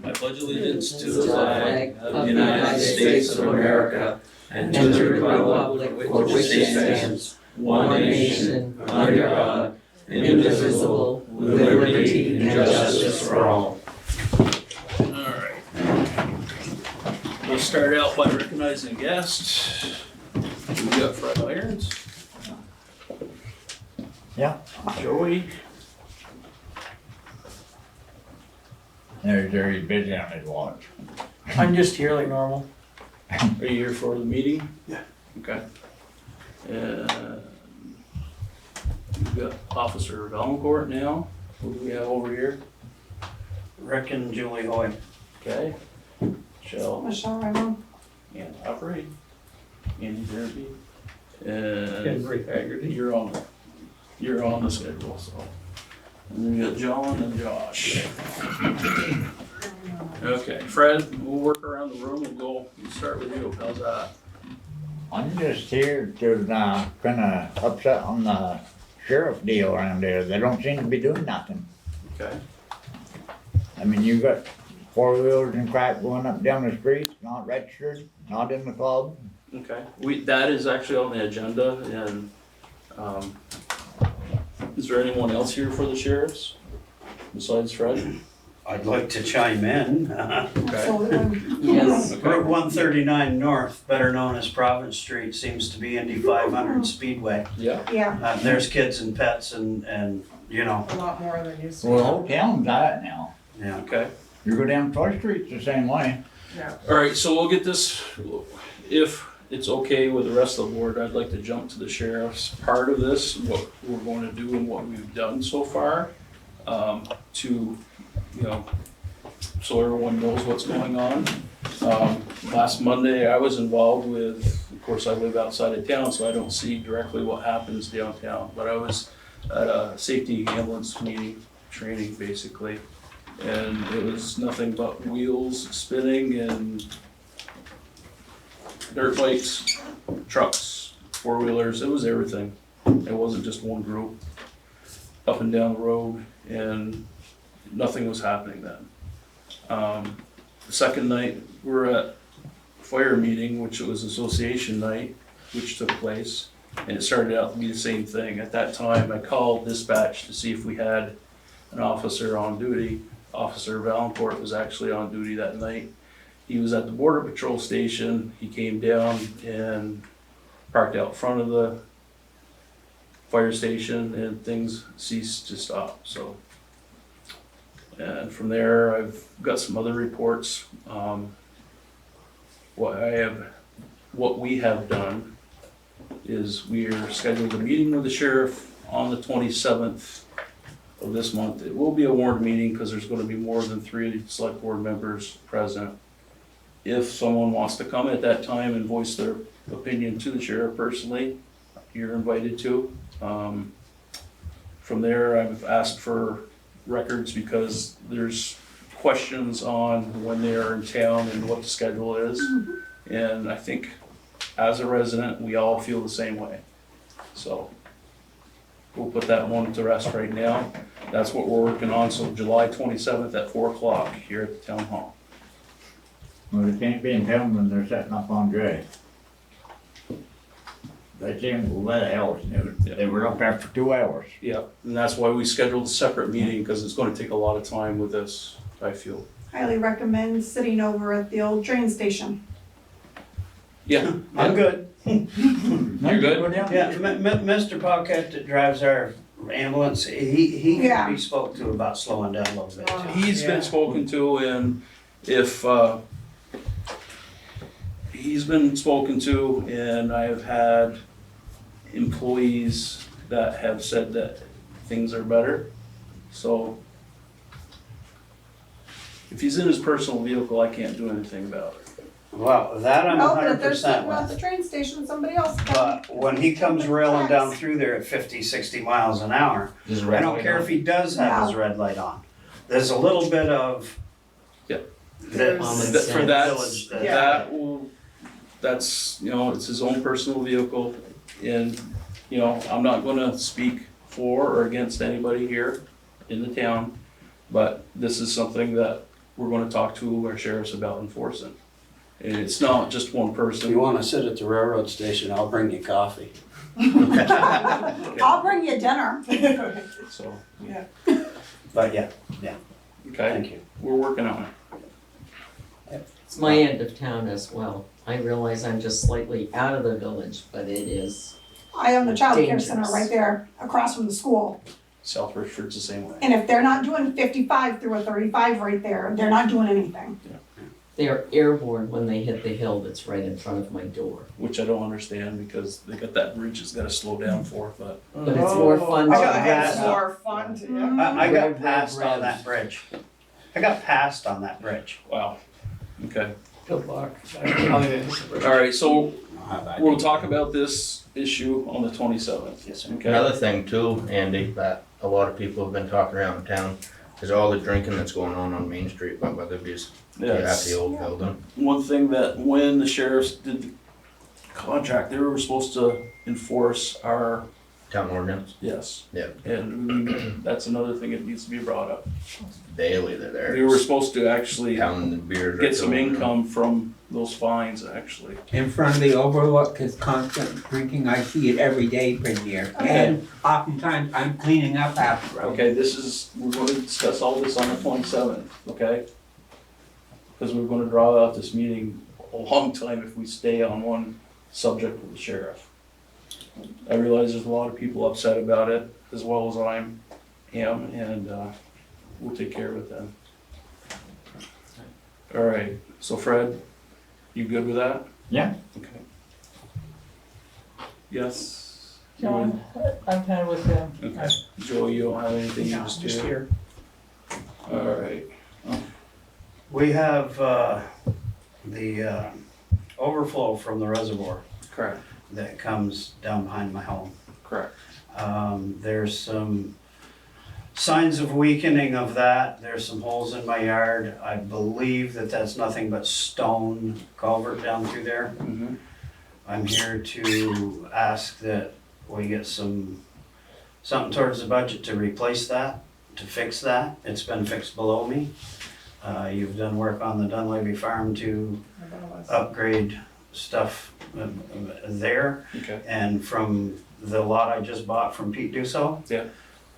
I pledge allegiance to the flag of the United States of America and to the republic for which it stands, one nation, under God, indivisible, with liberty and justice for all. Alright. We'll start out by recognizing guests. We got Fred Irons. Yeah. Joey. There's very busy on his watch. I'm just here like normal. Are you here for the meeting? Yeah. Okay. And we've got Officer Valancourt now. Who do we have over here? Rick and Julie Hoy. Okay. Michelle. Michelle Raymond. And Opry. Andy Derby. And Henry Haggerty. you're on the schedule, so. And then we got John and Josh. Okay, Fred, we'll work around the room and we'll start with you. How's that? I'm just here to kinda upset on the sheriff deal around there. They don't seem to be doing nothing. Okay. I mean, you got four-wheelers and crap going up down the streets, not registered, not in the club. Okay, that is actually on the agenda, and, is there anyone else here for the sheriffs besides Fred? I'd like to chime in. Okay. Yes. Route 139 North, better known as Province Street, seems to be Indy 500 Speedway. Yeah, Yeah, There's kids and pets and you know, a lot more than used Well, the to. whole town's at it now. yeah. okay. You go down Troy Street, it's the same way. Alright, so we'll get this, if it's okay with the rest of the board, I'd like to jump to the sheriff's part of this, what we're going to do and what we've done so far, to, you know, so everyone knows what's going on. Last Monday, I was involved with, of course, I live outside of town, so I don't see directly what happens downtown, but I was at a safety ambulance meeting, training basically, and it was nothing but wheels spinning and dirt bikes, trucks, four-wheelers, it was everything. It wasn't just one group, up and down the road, and nothing was happening then. The second night, we were at fire meeting, which was association night, which took place, and it started out to be the same thing. At that time, I called dispatch to see if we had an officer on duty. Officer Valancourt was actually on duty that night. He was at the border patrol station. He came down and parked out front of the fire station, and things ceased to stop, so. And from there, I've got some other reports. What we have done is we are scheduled a meeting with the sheriff on the 27th of this month. It will be a warned meeting because there's going to be more than 3 select board members present. If someone wants to come at that time and voice their opinion to the sheriff personally, you're invited to. From there, I've asked for records because there's questions on when they are in town and what the schedule is. And I think as a resident, we all feel the same way. So we'll put that one to rest right now. That's what we're working on. So July 27th at 4 o'clock here at the town hall. Well, they can't be in town when they're setting up on Dre. They seem to let it else. They were up there for 2 hours. Yeah, and that's why we scheduled a separate meeting, because it's gonna take a lot of time with this, I feel. Highly recommend sitting over at the old train station. Yeah, I'm good. You're good? Yeah, Mr. Pocket that drives our ambulance, he Yeah. can be spoke to about slowing down a little bit. too. He's been spoken to, and if, he's been spoken to, and I've had employees that have said that things are better, so if he's in his personal vehicle, I can't do anything about it. Well, that I'm Oh, but if they're 100% sitting at with. the train station, somebody else can. But when he comes railing down through there at 50, 60 miles an hour, I don't care if he does have his red light on. There's a little bit of. Yeah. There's- For that, Village that- that will, that's, you know, it's his own personal vehicle, and, you know, I'm not gonna speak for or against anybody here in the town, but this is something that we're gonna talk to our sheriffs about enforcing. And it's not just one If person. you wanna sit at the railroad station, I'll bring you coffee. I'll bring you dinner. So, But yeah, okay, thank you. we're working on it. It's my end of town as well. I realize I'm just slightly out of the village, but it is. I own the child care center Dangerous. right there across from the school. South Richford's the same way. And if they're not doing 55 through a 35 right there, they're not doing anything. They're airborne when they hit the hill that's right in front of my door. Which I don't understand because they got that bridge that's gotta slow down for, but But it's more fun I to got drive. that. more fun to, I got Rev, passed rev, on that bridge. I got passed on that bridge. wow. Okay, Good luck. alright, so we'll talk about this issue on the 27th. Yes, sir. Okay, Another thing too, Andy, that a lot of people have been talking around town, is all the drinking that's going on Main Street by Weatherby's. Yeah, at yes. the old building. One thing that when the sheriffs did the contract, they were supposed to enforce our, Town ordinance, yes. Yeah. And that's another thing that needs to be brought up. daily they're there. They were supposed to actually Pounding the beers. get some income from those fines, actually. In front of the overlook is constant drinking. I see it every day from here. And oftentimes I'm cleaning up after them. Okay, we're gonna discuss all this on the 27th, okay? Because we're gonna draw out this meeting a long time if we stay on one subject with the sheriff. I realize there's a lot of people upset about it, as well as I am, and we'll take care of it then. All right, so Fred, you good with that? Yeah. Okay. Yes? John, I'm fine with them. Okay. Joe, you don't have anything, you No, just just here? All right. We have, the, overflow from the reservoir Correct, that comes down behind my home. correct. There's some signs of weakening of that. There's some holes in my yard. I believe that that's nothing but stone culvert down through there. Mm-hmm. I'm here to ask that we get something towards the budget to replace that, to fix that. It's been fixed below me. You've done work on the Dunleavy farm to upgrade stuff there. Okay, And from the lot I just bought from P.E.G yeah,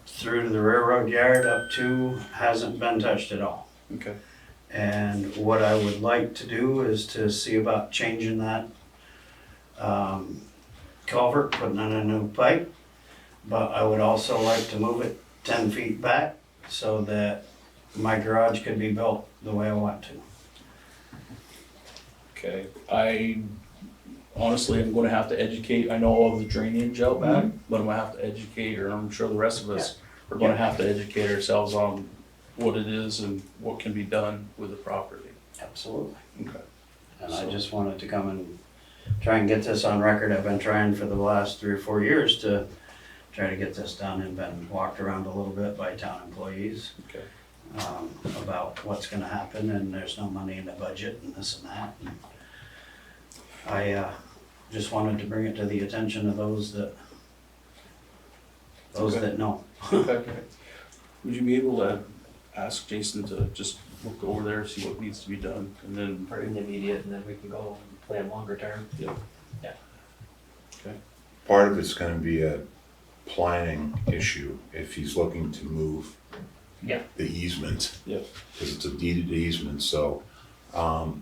through to the railroad yard up to, hasn't been touched at all. okay, And what I would like to do is to see about changing that culvert, putting in a new pipe. But I would also like to move it 10 feet back so that my garage could be built the way I want to. okay. I honestly am gonna have to educate, I know all of the drainage out back, but I'm gonna have to educate, or I'm sure the rest of us are gonna have to educate ourselves on what it is and what can be done with the property. Absolutely. Okay. And I just wanted to come and try and get this on record. I've been trying for the last 3 or 4 years to try to get this done, and been walked around a little bit by town employees Okay. about what's gonna happen, and there's no money in the budget and this and that. And I just wanted to bring it to the attention of those that know. Okay. Would you be able to ask Jason to just look over there, see what needs to be done, and then, For an immediate, and then we can go and plan longer term. Part of it's gonna be a planning issue if he's looking to move Yeah. the easement. Yep. Cause it's a deeded easement, so, I'll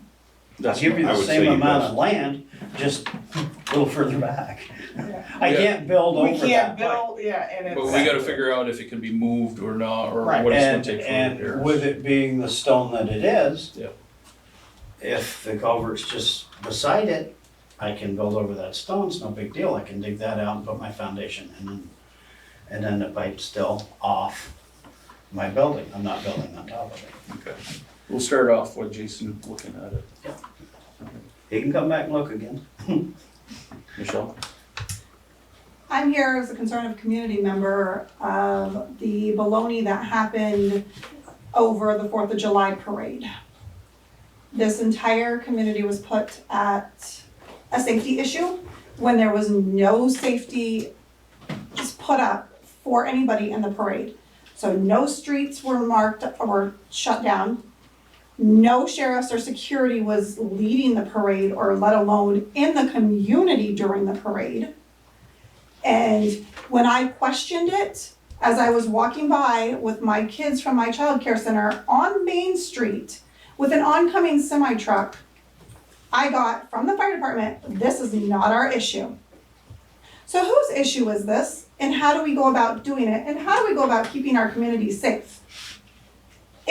that's, give you I the would say same you amount best- of land, just a little further back. I can't build over We that. can't build, yeah, and but it's. we gotta figure out if it can be moved or not, or Right. what it's gonna And, take for and repairs. with it being the stone that it is, Yep. if the culvert's just beside it, I can build over that stone, it's no big deal, I can dig that out and put my foundation in, and then the pipe's still off my building, I'm not building on top of it. Okay. We'll start off with Jason looking at it. He can come back and look again. Michelle? I'm here as a concern of community member of the baloney that happened over the 4th of July parade. This entire community was put at a safety issue when there was no safety just put up for anybody in the parade. So no streets were marked or shut down. No sheriffs or security was leading the parade or let alone in the community during the parade. And when I questioned it, as I was walking by with my kids from my childcare center on Main Street with an oncoming semi truck, I got from the fire department, this is not our issue. So whose issue is this? And how do we go about doing it? And how do we go about keeping our community safe?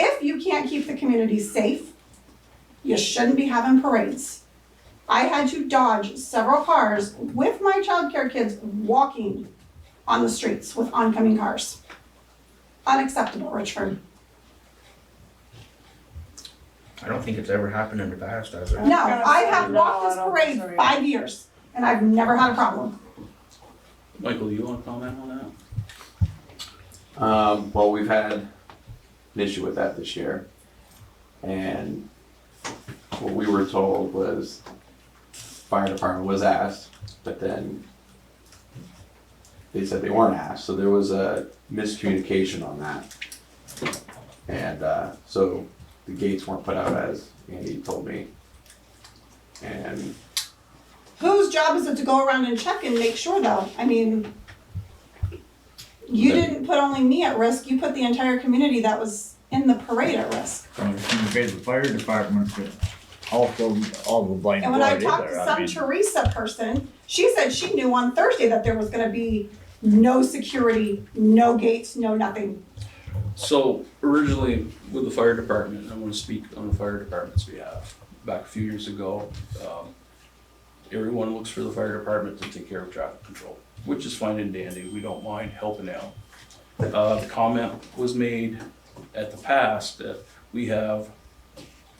If you can't keep the community safe, you shouldn't be having parades. I had to dodge several cars with my childcare kids walking on the streets with oncoming cars. Unacceptable, Richford. I don't think it's ever happened in the past, has it? No, I have No, walked I this don't parade think so, yeah. 5 years, and I've never had a problem. Michael, you wanna comment on that? Well, we've had an issue with that this year. And what we were told was fire department was asked, but then they said they weren't asked, so there was a miscommunication on that. And, so the gates weren't put out as Andy told me. And Whose job is it to go around and check and make sure though? I mean, you didn't put only me at risk, you put the entire community that was in the parade at risk. Well, it shouldn't be the fire department that also all the blame And when I for it talked to either. some mean, Teresa person, she said she knew on Thursday that there was gonna be no security, no gates, no nothing. So originally with the fire department, I'm gonna speak on the fire department's behalf. Back a few years ago, everyone looks for the fire department to take care of traffic control, which is fine and dandy. We don't mind helping out. The comment was made at the past that we have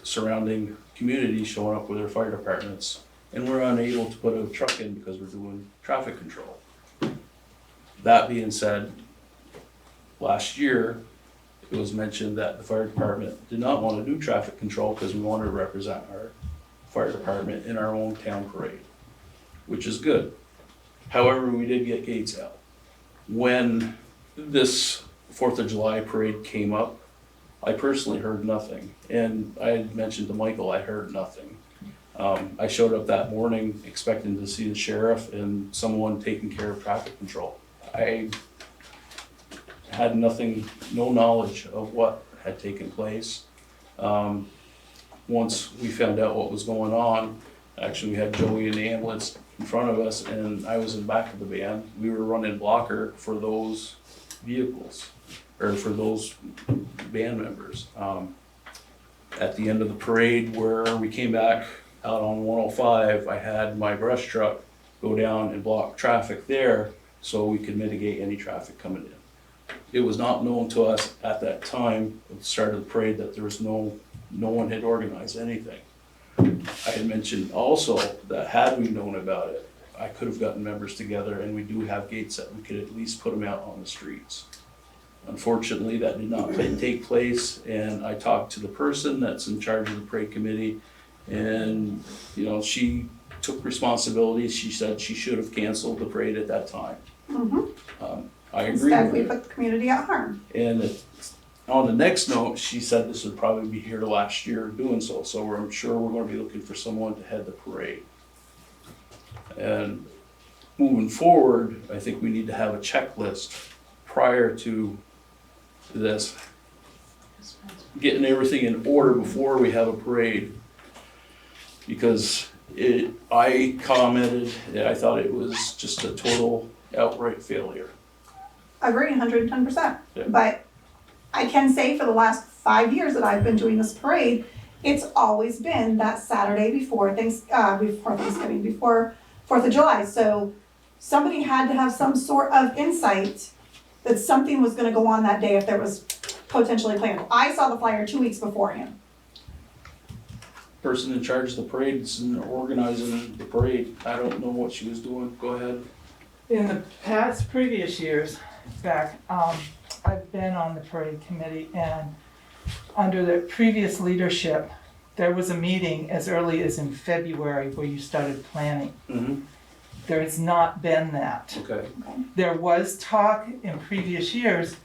surrounding communities showing up with their fire departments and we're unable to put a truck in because we're doing traffic control. That being said, last year, it was mentioned that the fire department did not want to do traffic control because we wanted to represent our fire department in our own town parade, which is good. However, we did get gates out. When this 4th of July parade came up, I personally heard nothing. And I had mentioned to Michael, I heard nothing. I showed up that morning expecting to see the sheriff and someone taking care of traffic control. I had nothing, no knowledge of what had taken place. Once we found out what was going on, actually we had Joey in the ambulance in front of us and I was in the back of the van. We were running blocker for those vehicles, or for those band members. At the end of the parade where we came back out on 105, I had my brush truck go down and block traffic there so we could mitigate any traffic coming in. It was not known to us at that time, at the start of the parade, that there was no one had organized anything. I had mentioned also that had we known about it, I could have gotten members together and we do have gates that we could at least put them out on the streets. Unfortunately, that did not take place and I talked to the person that's in charge of the parade committee and, you know, she took responsibility. She said she should have canceled the parade at that time. I agree Instead, with we her. put the community at harm. And on the next note, she said this would probably be here last year doing so. So I'm sure we're gonna be looking for someone to head the parade. And moving forward, I think we need to have a checklist prior to this, getting everything in order before we have a parade. Because I commented, I thought it was just a total outright failure. Agree, 110%. Yeah. But I can say for the last 5 years that I've been doing this parade, it's always been that Saturday before Thanksgiving, before 4th of July. So somebody had to have some sort of insight that something was gonna go on that day if there was potentially planned. I saw the flyer 2 weeks beforehand. Person in charge of the parades and organizing the parade, I don't know what she was doing. Go ahead. In the past, previous years back, I've been on the parade committee and under the previous leadership, there was a meeting as early as in February where you started planning. Mm-hmm. There has not been that. Okay. There was talk in previous years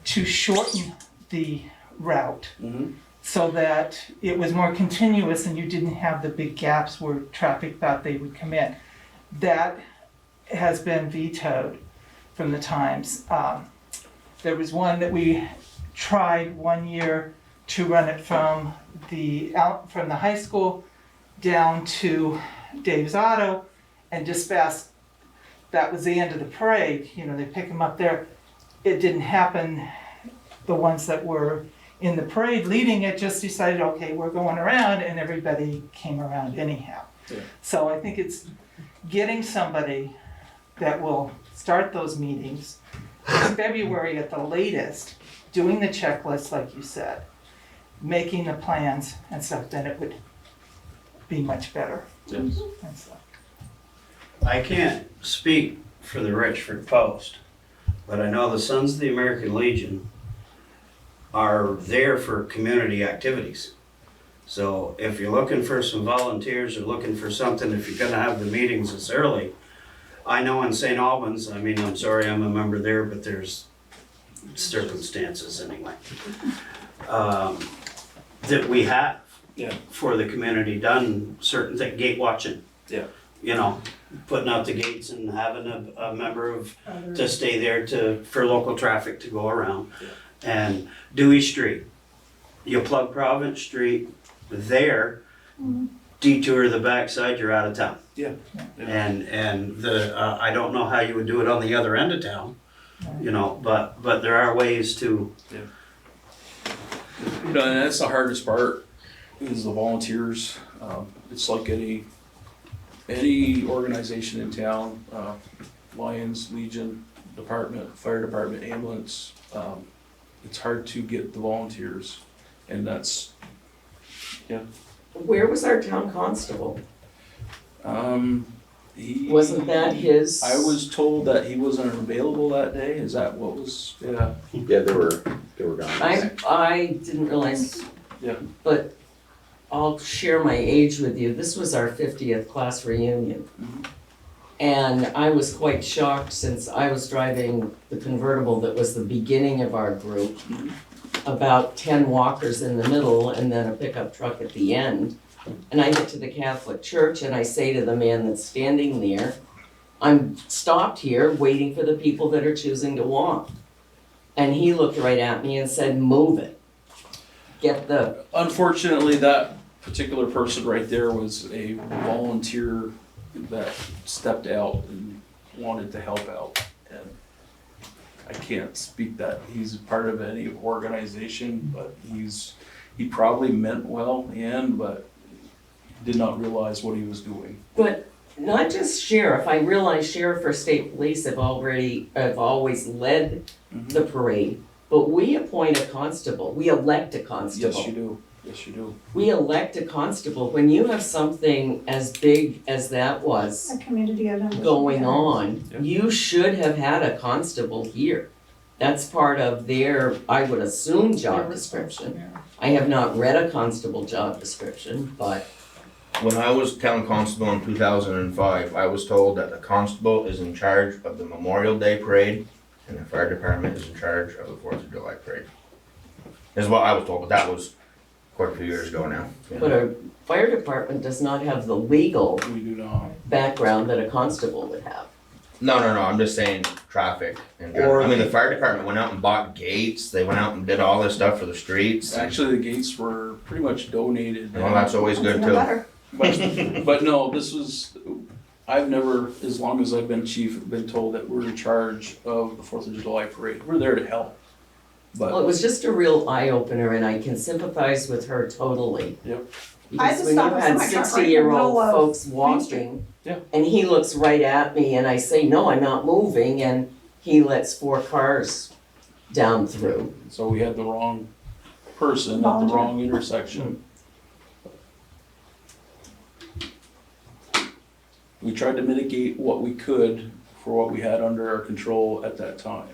to shorten the route. Mm-hmm. so that it was more continuous and you didn't have the big gaps where traffic thought they would come in. That has been vetoed from the Times. There was one that we tried one year to run it from the high school down to Dave's Auto, and just fast, that was the end of the parade, you know, they pick them up there. It didn't happen. The ones that were in the parade leading it just decided, okay, we're going around, and everybody came around anyhow. Yeah. So I think it's getting somebody that will start those meetings in February at the latest, doing the checklist like you said, making the plans and stuff, then it would be much better. Yes. And stuff. I can't speak for the Richford Post, but I know the Sons of the American Legion are there for community activities. So if you're looking for some volunteers or looking for something, if you're gonna have the meetings this early, I know in St. Albans, I mean, I'm sorry I'm a member there, but there's circumstances anyway, that we have Yeah. for the community done certain things, gate watching. Yeah. You know, putting out the gates and having a member of, to stay there for local traffic to go around. And Dewey Street, you plug Province Street there, detour the backside, you're out of town. Yeah. And the, I don't know how you would do it on the other end of town, you know, but there are ways to. You know, and that's the hardest part, is the volunteers. It's like any organization in town, Lions, Legion, Department, Fire Department, Ambulance, it's hard to get the volunteers, and that's, Where was our town constable? he. Wasn't that his? I was told that he wasn't available that day, is that what was, yeah. Yeah, they were gone. I didn't realize. Yeah. But I'll share my age with you. This was our 50th class reunion. Mhm. And I was quite shocked, since I was driving the convertible that was the beginning of our group. About 10 walkers in the middle and then a pickup truck at the end. And I get to the Catholic church and I say to the man that's standing there, I'm stopped here waiting for the people that are choosing to walk. And he looked right at me and said, move it. Unfortunately, that particular person right there was a volunteer that stepped out and wanted to help out. And I can't speak that he's part of any organization, but he probably meant well, but did not realize what he was doing. But not just sheriff, I realize sheriff or state police have always led the parade, but we appoint a constable, we elect a constable. Yes, you do. Yes, you do. We elect a constable. When you have something as big as that was A community event. going on, Yeah. you should have had a constable here. That's part of their, I would assume, job description. I have not read a constable job description, but When I was town constable in 2005, I was told that the constable is in charge of the Memorial Day parade and the fire department is in charge of the 4th of July parade. Is what I was told, but that was quite a few years ago now. but a fire department does not have the legal We do not. background that a constable would have. No, I'm just saying traffic in general. I mean, the fire department went out and bought gates, they went out and did all this stuff for the streets. Actually, the gates were pretty much donated. Well, that's always good Even too. better. But no, this was, I've never, as long as I've been chief, been told that we're in charge of the 4th of July parade. We're there to help. Well, it But, was just a real eye-opener, and I can sympathize with her totally. Yep. I Because just when stopped you at had semi-truck right in the 60-year-old middle of folks Main Street. walking, Yeah. and he looks right at me, and I say, no, I'm not moving, and he lets 4 cars down through. so we had the wrong person at the Volunteer. wrong intersection. We tried to mitigate what we could for what we had under our control at that time.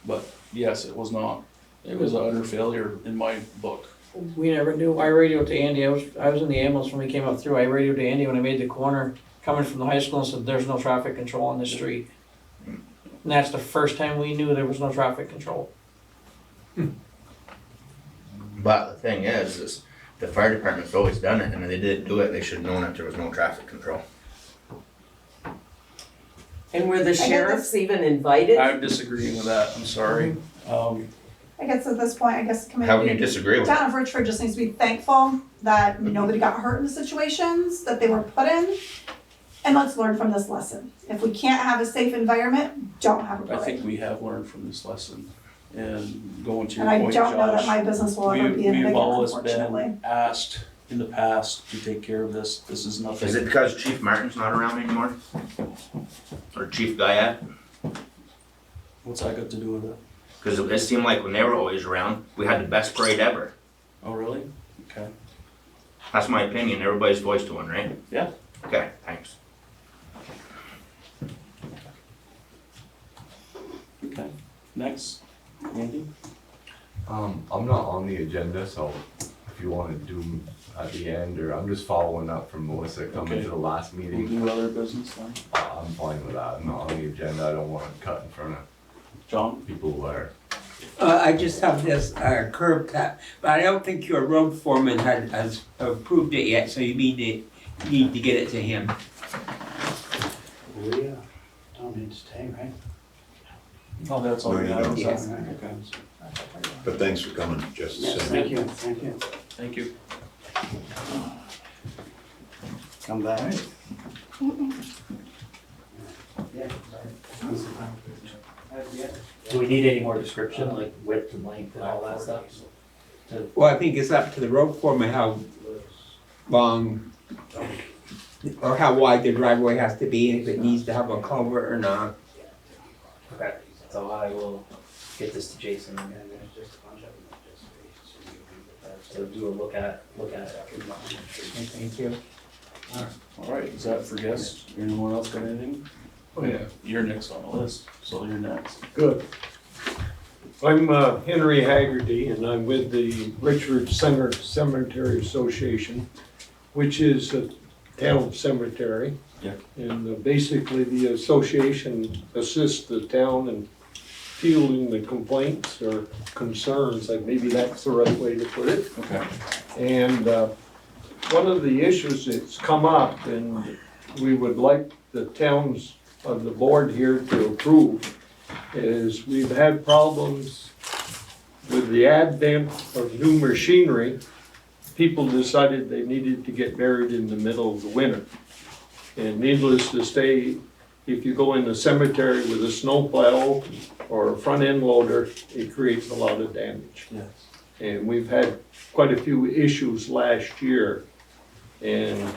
But yes, it was not, it was an utter failure in my book. We never knew. I radioed to Andy. I was in the ambulance when we came up through. I radioed to Andy when I made the corner coming from the high school and said, there's no traffic control on this street. And that's the first time we knew there was no traffic control. But the thing is the fire department's always done it, and if they didn't do it, they should have known that there was no traffic control. And were the sheriffs even invited? I'm disagreeing with that, I'm sorry. I guess at this point, I guess the How can you community, disagree with town that? of Richford just needs to be thankful that nobody got hurt in the situations that they were put in. And let's learn from this lesson. If we can't have a safe environment, don't have a I think parade. we have learned from this lesson, and going to your And I point, don't know that Josh, my business will ever be in it we've again, always unfortunately. been asked in the past to take care of this, this is nothing. Is it because Chief Martin's not around anymore? Or Chief Guyette? What's that got to do with it? Because it seemed like when they were always around, we had the best parade ever. Oh, really? Okay. That's my opinion, everybody's voiced to one, right? Yeah. Okay, thanks. Okay, next, Andy? I'm not on the agenda, so if you wanna do 'em at the end, or I'm just following up from Melissa coming Okay. to the last We'll meeting. do other business then. I'm fine with that, I'm not on the agenda, I don't wanna cut in front of John? people who are. I just have this curb cut, but I don't think your road foreman has approved it yet, so you need to get it to him. We don't need to stay, right? Oh, that's all No, we you have. don't. is Yes. that? Okay, But thanks for coming, just the Yes, same. thank you, thank you. thank you. Come back. Do we need any more description, like width and length and all that stuff? Well, I think it's up to the road foreman how long or how wide the driveway has to be, and if it needs to have a culvert or not. Okay, so I will get this to Jason and so do a look at it. Thank you. All right, is that for guests? Anyone else got anything? Oh, yeah, You're next on the list, so you're next. good. I'm Henry Haggerty, and I'm with the Richford Cemetery Association, which is a town cemetery. Yeah. And basically, the association assists the town in fielding the complaints or concerns, like maybe that's the right way to put it. Okay. And one of the issues that's come up, and we would like the towns of the board here to approve, is we've had problems with the advent of new machinery. People decided they needed to get buried in the middle of the winter. And needless to say, if you go in the cemetery with a snowplow or a front end loader, it creates a lot of damage. Yes. And we've had quite a few issues last year. And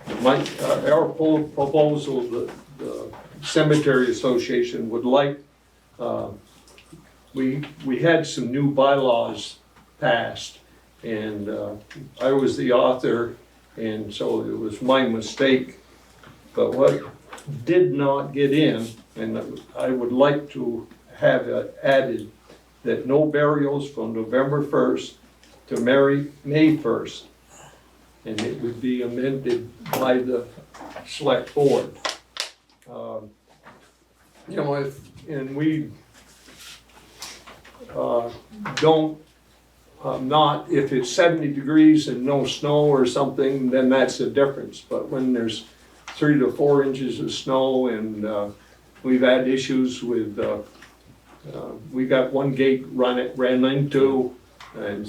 our proposal, the Cemetery Association would like, we had some new bylaws passed, and I was the author, and so it was my mistake. But what did not get in, and I would like to have it added, that no burials from November 1st to May 1st. And it would be amended by the select board. You know, and we don't, not, if it's 70 degrees and no snow or something, then that's the difference. But when there's 3 to 4 inches of snow, and we've had issues with, we got one gate ran into, and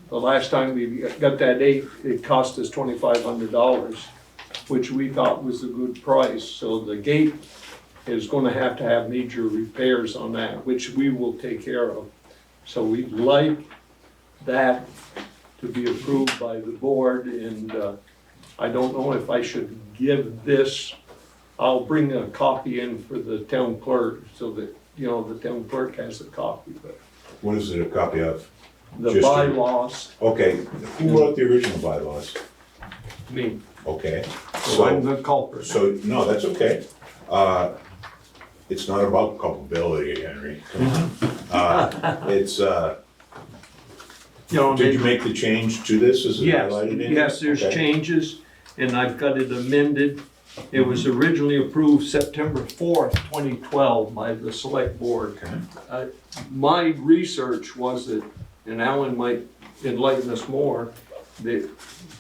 the last time we got that date, it cost us $2,500, which we thought was a good price. So the gate is gonna have to have major repairs on that, which we will take care of. So we'd like that to be approved by the board, and I don't know if I should give this, I'll bring a copy in for the town clerk so that, you know, the town clerk has a copy, but What is it a copy of? the Just a- bylaws, Okay, who wrote the original bylaws? me, Okay, so I'm so, the culprit. so, no, that's okay. It's not about culpability, Henry. Come on. It's, You know, did you make the change to this? Is it Yes, highlighted in here? yes, there's Okay. changes, and I've got it amended. It was originally approved September 4th, 2012 by the select board. Okay. My research was that, and Alan might enlighten us more. The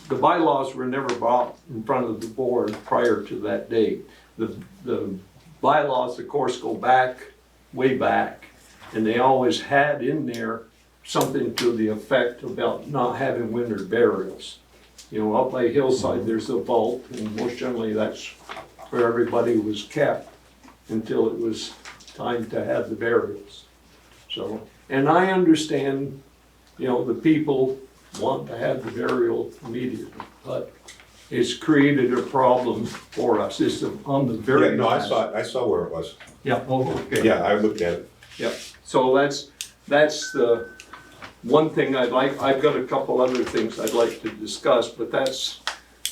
bylaws were never brought in front of the board prior to that date. The bylaws, of course, go back, way back, and they always had in there something to the effect about not having winter burials. You know, up by Hillside, there's a vault, and most generally that's where everybody was kept until it was time to have the burials. So, and I understand, you know, the people want to have the burial immediately, but it's created a problem for us. It's on the very. Yeah, no, I saw where it was. Yeah, oh, okay. Yeah, I looked at it. Yep, so that's the one thing I've got a couple other things I'd like to discuss, but that's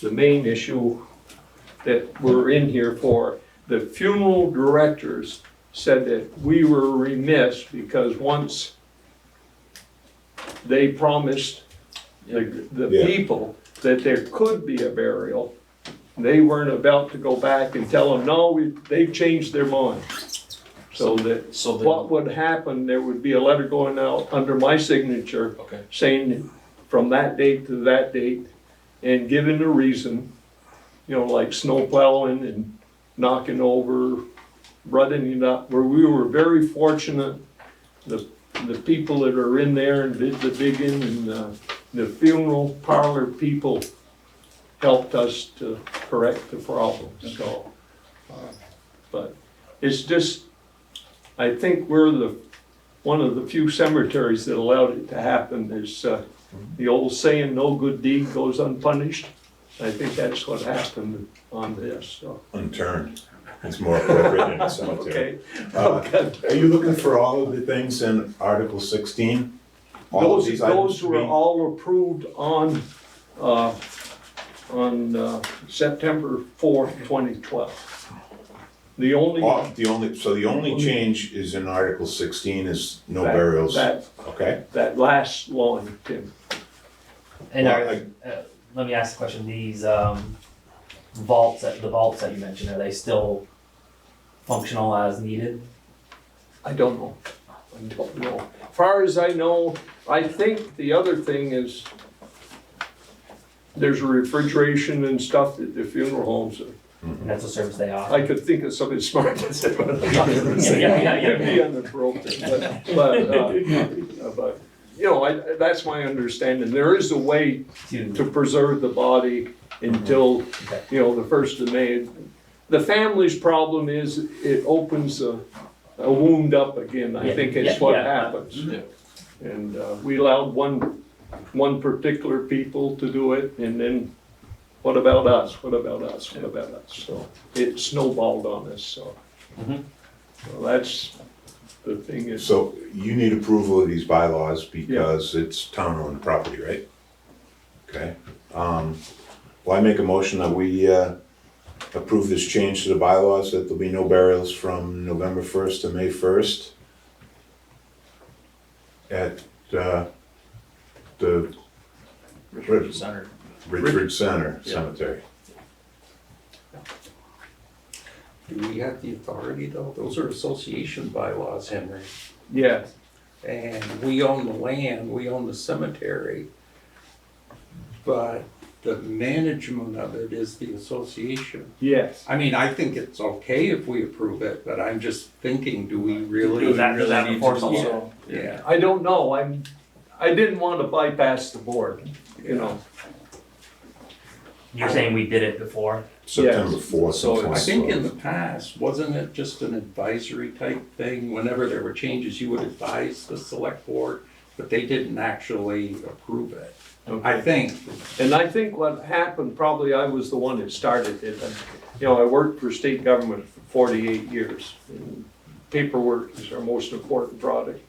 the main issue that we're in here for. The funeral directors said that we were remiss because once they promised the Yeah. people that there could be a burial, they weren't about to go back and tell them, no, they've changed their mind. So that what would happen, there would be a letter going out under my signature Okay. saying from that date to that date and giving a reason, you know, like snow plowing and knocking over, rutting it up, where we were very fortunate. The people that are in there and did the digging and the funeral parlor people helped us to correct the problem, so. But it's just, I think we're one of the few cemeteries that allowed it to happen. There's the old saying, no good deed goes unpunished. I think that's what happened on this, so. Unturned. It's more appropriate in a cemetery. Okay. Are you looking for all of the things in Article 16? All of these items Those to were be- all approved on September 4th, 2012. The only. So the only change is in Article 16 is no That- burials. Okay. That last line, Tim. And Well, let me ask the question, these vaults that you mentioned, are they still functional as needed? I don't know. As far as I know, I think the other thing is there's refrigeration and stuff at the funeral homes. And that's a service they offer? I could think of something smart to say, but I'm not gonna say Yeah. it. Be inappropriate, but, you know, that's my understanding. There is a way to preserve the body until, you know, the 1st of May. The family's problem is it opens a wound up again. I think it's what happens. Yeah. And we allowed one particular people to do it, and then what about us? What about us? What about us? So it snowballed on us, so. So that's the thing is. So you need approval of these bylaws because it's town-owned property, right? Okay. Well, I make a motion that we approve this change to the bylaws, that there'll be no burials from November 1st to May 1st at the Richford Center. Richford Center Yeah. Cemetery. Do we have the authority though? Those are association bylaws, Henry. Yes. And we own the land, we own the cemetery. But the management of it is the association. Yes. I mean, I think it's okay if we approve it, but I'm just thinking, do we really? Does that need enforce to- also? Yeah. I don't know. I didn't want to bypass the board, you know. You're saying we did it before? September 4th. So I think in the past, wasn't it just an advisory type thing? Whenever there were changes, you would advise the select board, but they didn't actually approve it. I think. And I think what happened, probably I was the one that started it. You know, I worked for state government for 48 years. And paperwork is our most important product.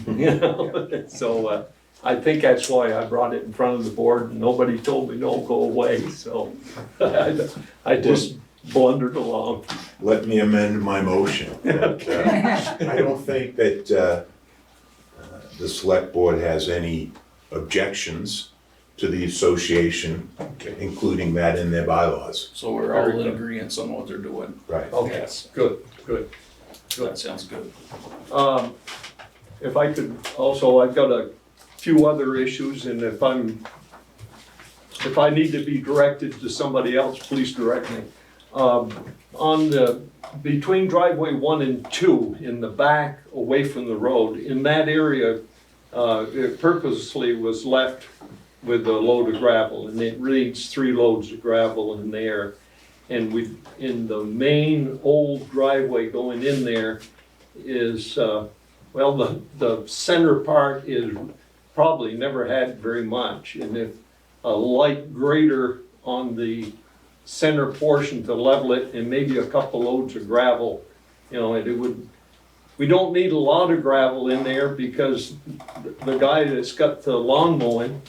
You know, so I think that's why I brought it in front of the board, and nobody told me, no, go away, so I just blundered along. Let me amend my motion. I don't think that the select board has any objections to the association, including that in their bylaws. So we're all in agreement on what they're doing. Right. Okay, Yes. good. That sounds good. If I could also, I've got a few other issues, and if I need to be directed to somebody else, please direct me. Between driveway 1 and 2, in the back, away from the road, in that area, it purposely was left with a load of gravel, and it reads 3 loads of gravel in there. And in the main old driveway going in there is, the center part is probably never had very much. And if a light grader on the center portion to level it and maybe a couple loads of gravel, we don't need a lot of gravel in there because the guy that's got the lawn mowing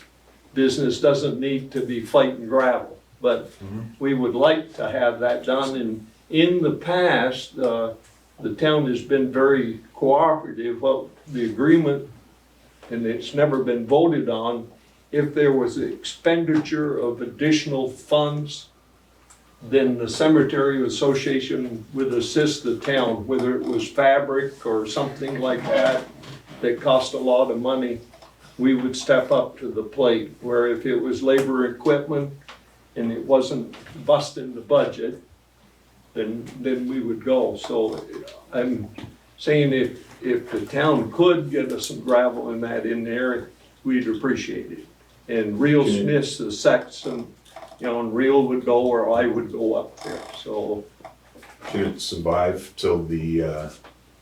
business doesn't need to be fighting gravel. But we would like to have that done, and in the past, the town has been very cooperative. Well, the agreement, and it's never been voted on, if there was expenditure of additional funds, then the cemetery association would assist the town, whether it was fabric or something like that cost a lot of money, we would step up to the plate. Where if it was labor equipment and it wasn't busting the budget, then we would go. So I'm saying if the town could get us some gravel and that in there, we'd appreciate it. And Real Smith's the Saxon, and Real would go or I would go up there, so. Can it survive till the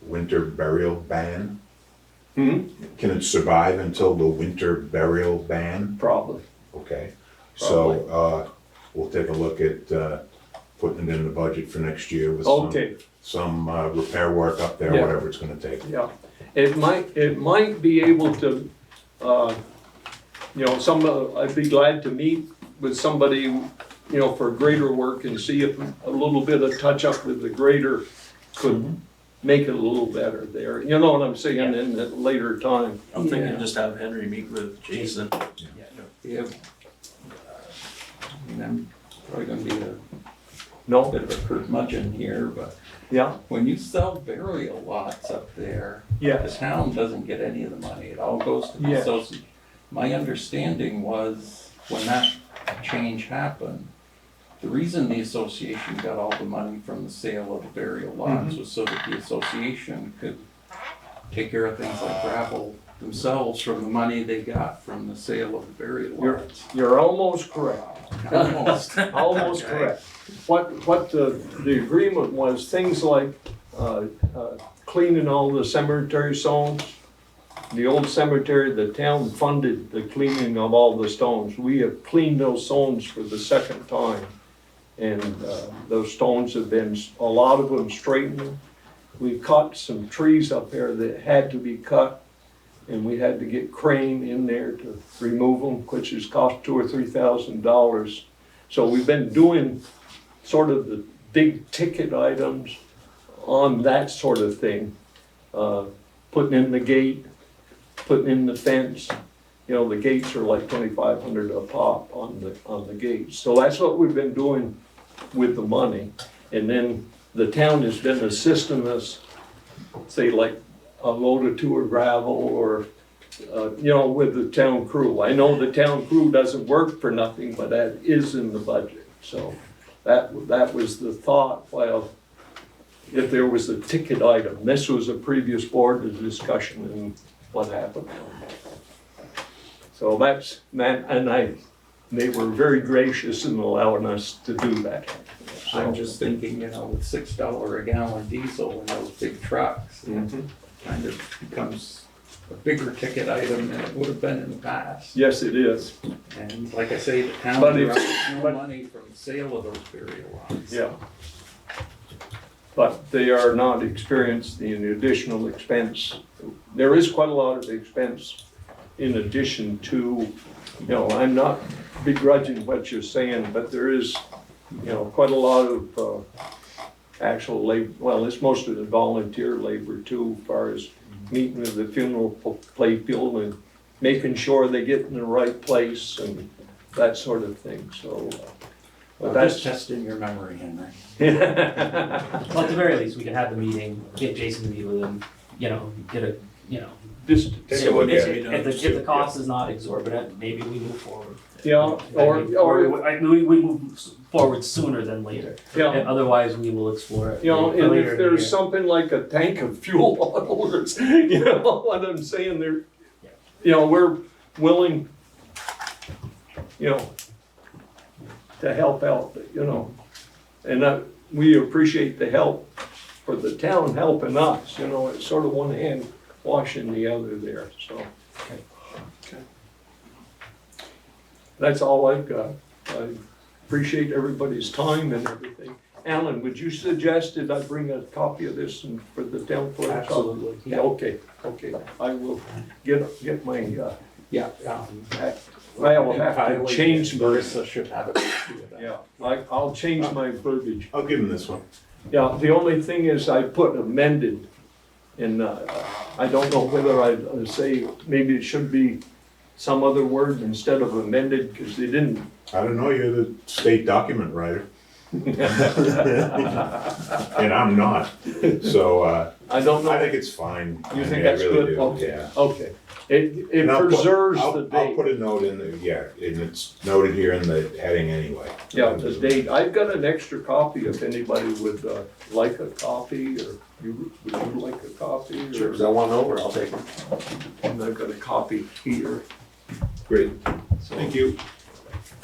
winter burial ban? Hmm? Can it survive until the winter burial ban? Probably. Okay, so we'll take a look at putting it in the budget for next year with some repair work up there, whatever it's gonna take. Yeah, it might be able to, I'd be glad to meet with somebody, for grader work and see if a little bit of touch up with the grader could make it a little better there. You know what I'm saying, in a later time. I'm thinking just have Henry meet with Jason. Yeah. I'm probably gonna be a No? bit of a curmudgeon here, but Yeah, when you sell burial lots up there, the yes, town doesn't get any of the money, it all goes to the Yeah. association. My understanding was, when that change happened, the reason the association got all the money from the sale of the burial lots was so that the association could take care of things like gravel themselves from the money they got from the sale of the burial lots. you're almost correct. Almost. Almost correct. What the agreement was, things like cleaning all the cemetery stones. The old cemetery, the town funded the cleaning of all the stones. We have cleaned those stones for the second time. And those stones have been, a lot of them straightened. We cut some trees up there that had to be cut, and we had to get crane in there to remove them, which has cost $2,000 or $3,000. So we've been doing sort of the big ticket items on that sort of thing. Putting in the gate, putting in the fence. The gates are like $2,500 a pop on the gates. So that's what we've been doing with the money. And then the town has been assisting us, say like a load or 2 of gravel or, with the town crew. I know the town crew doesn't work for nothing, but that is in the budget. So that was the thought, well, if there was a ticket item. This was a previous board discussion and what happened. So that's, and they were very gracious in allowing us to do that. So, I'm just thinking, with $6 a gallon diesel in those big trucks, it kind of becomes a bigger ticket item than it would have been in the past. yes, it is. And like I say, the town But derives no money from the sale of those burial lots. Yeah. But they are not experiencing the additional expense. There is quite a lot of expense in addition to, I'm not begrudging what you're saying, but there is, quite a lot of actual labor. Well, it's most of the volunteer labor too, as far as meeting with the funeral people and making sure they get in the right place and that sort of thing, so. Well, that's just testing your memory, Henry. Well, at the very least, we can have the meeting, get Jason to meet with him, get a, just Take see a what look it at is. it. If the cost is not exorbitant, maybe we move forward. Yeah, We move forward sooner than later. yeah. Otherwise, we will explore it. You know, and later if in the there's year. something like a tank of fuel on orders, you know what I'm saying, there, you know, we're willing, you know, to help out, you know. And we appreciate the help for the town helping us, you know, it's sort of one hand washing the other there, so. Okay. That's all I've got. I appreciate everybody's time and everything. Alan, would you suggest that I bring a copy of this and for the town clerk? Absolutely. Yeah, okay. I will get my, Yeah. I will have to Kylie change and my, Marissa should have it. yeah, I'll change my verbiage. I'll give him this one. Yeah, the only thing is I put amended, and I don't know whether I say, maybe it should be some other word instead of amended, because they didn't. I don't know, you're the state document writer, and I'm not, so, I don't know. I think it's fine. You I think mean, I that's really good? do, Okay, yeah. okay. It And I'll put- preserves I'll- the I'll date. put a note in the, yeah, and it's noted here in the heading anyway. Yeah, the date. I've got an extra copy if anybody would like a copy, or would you like a copy? Sure, Or, is that one over? I'll take it. and I've got a copy here. Great, So thank you.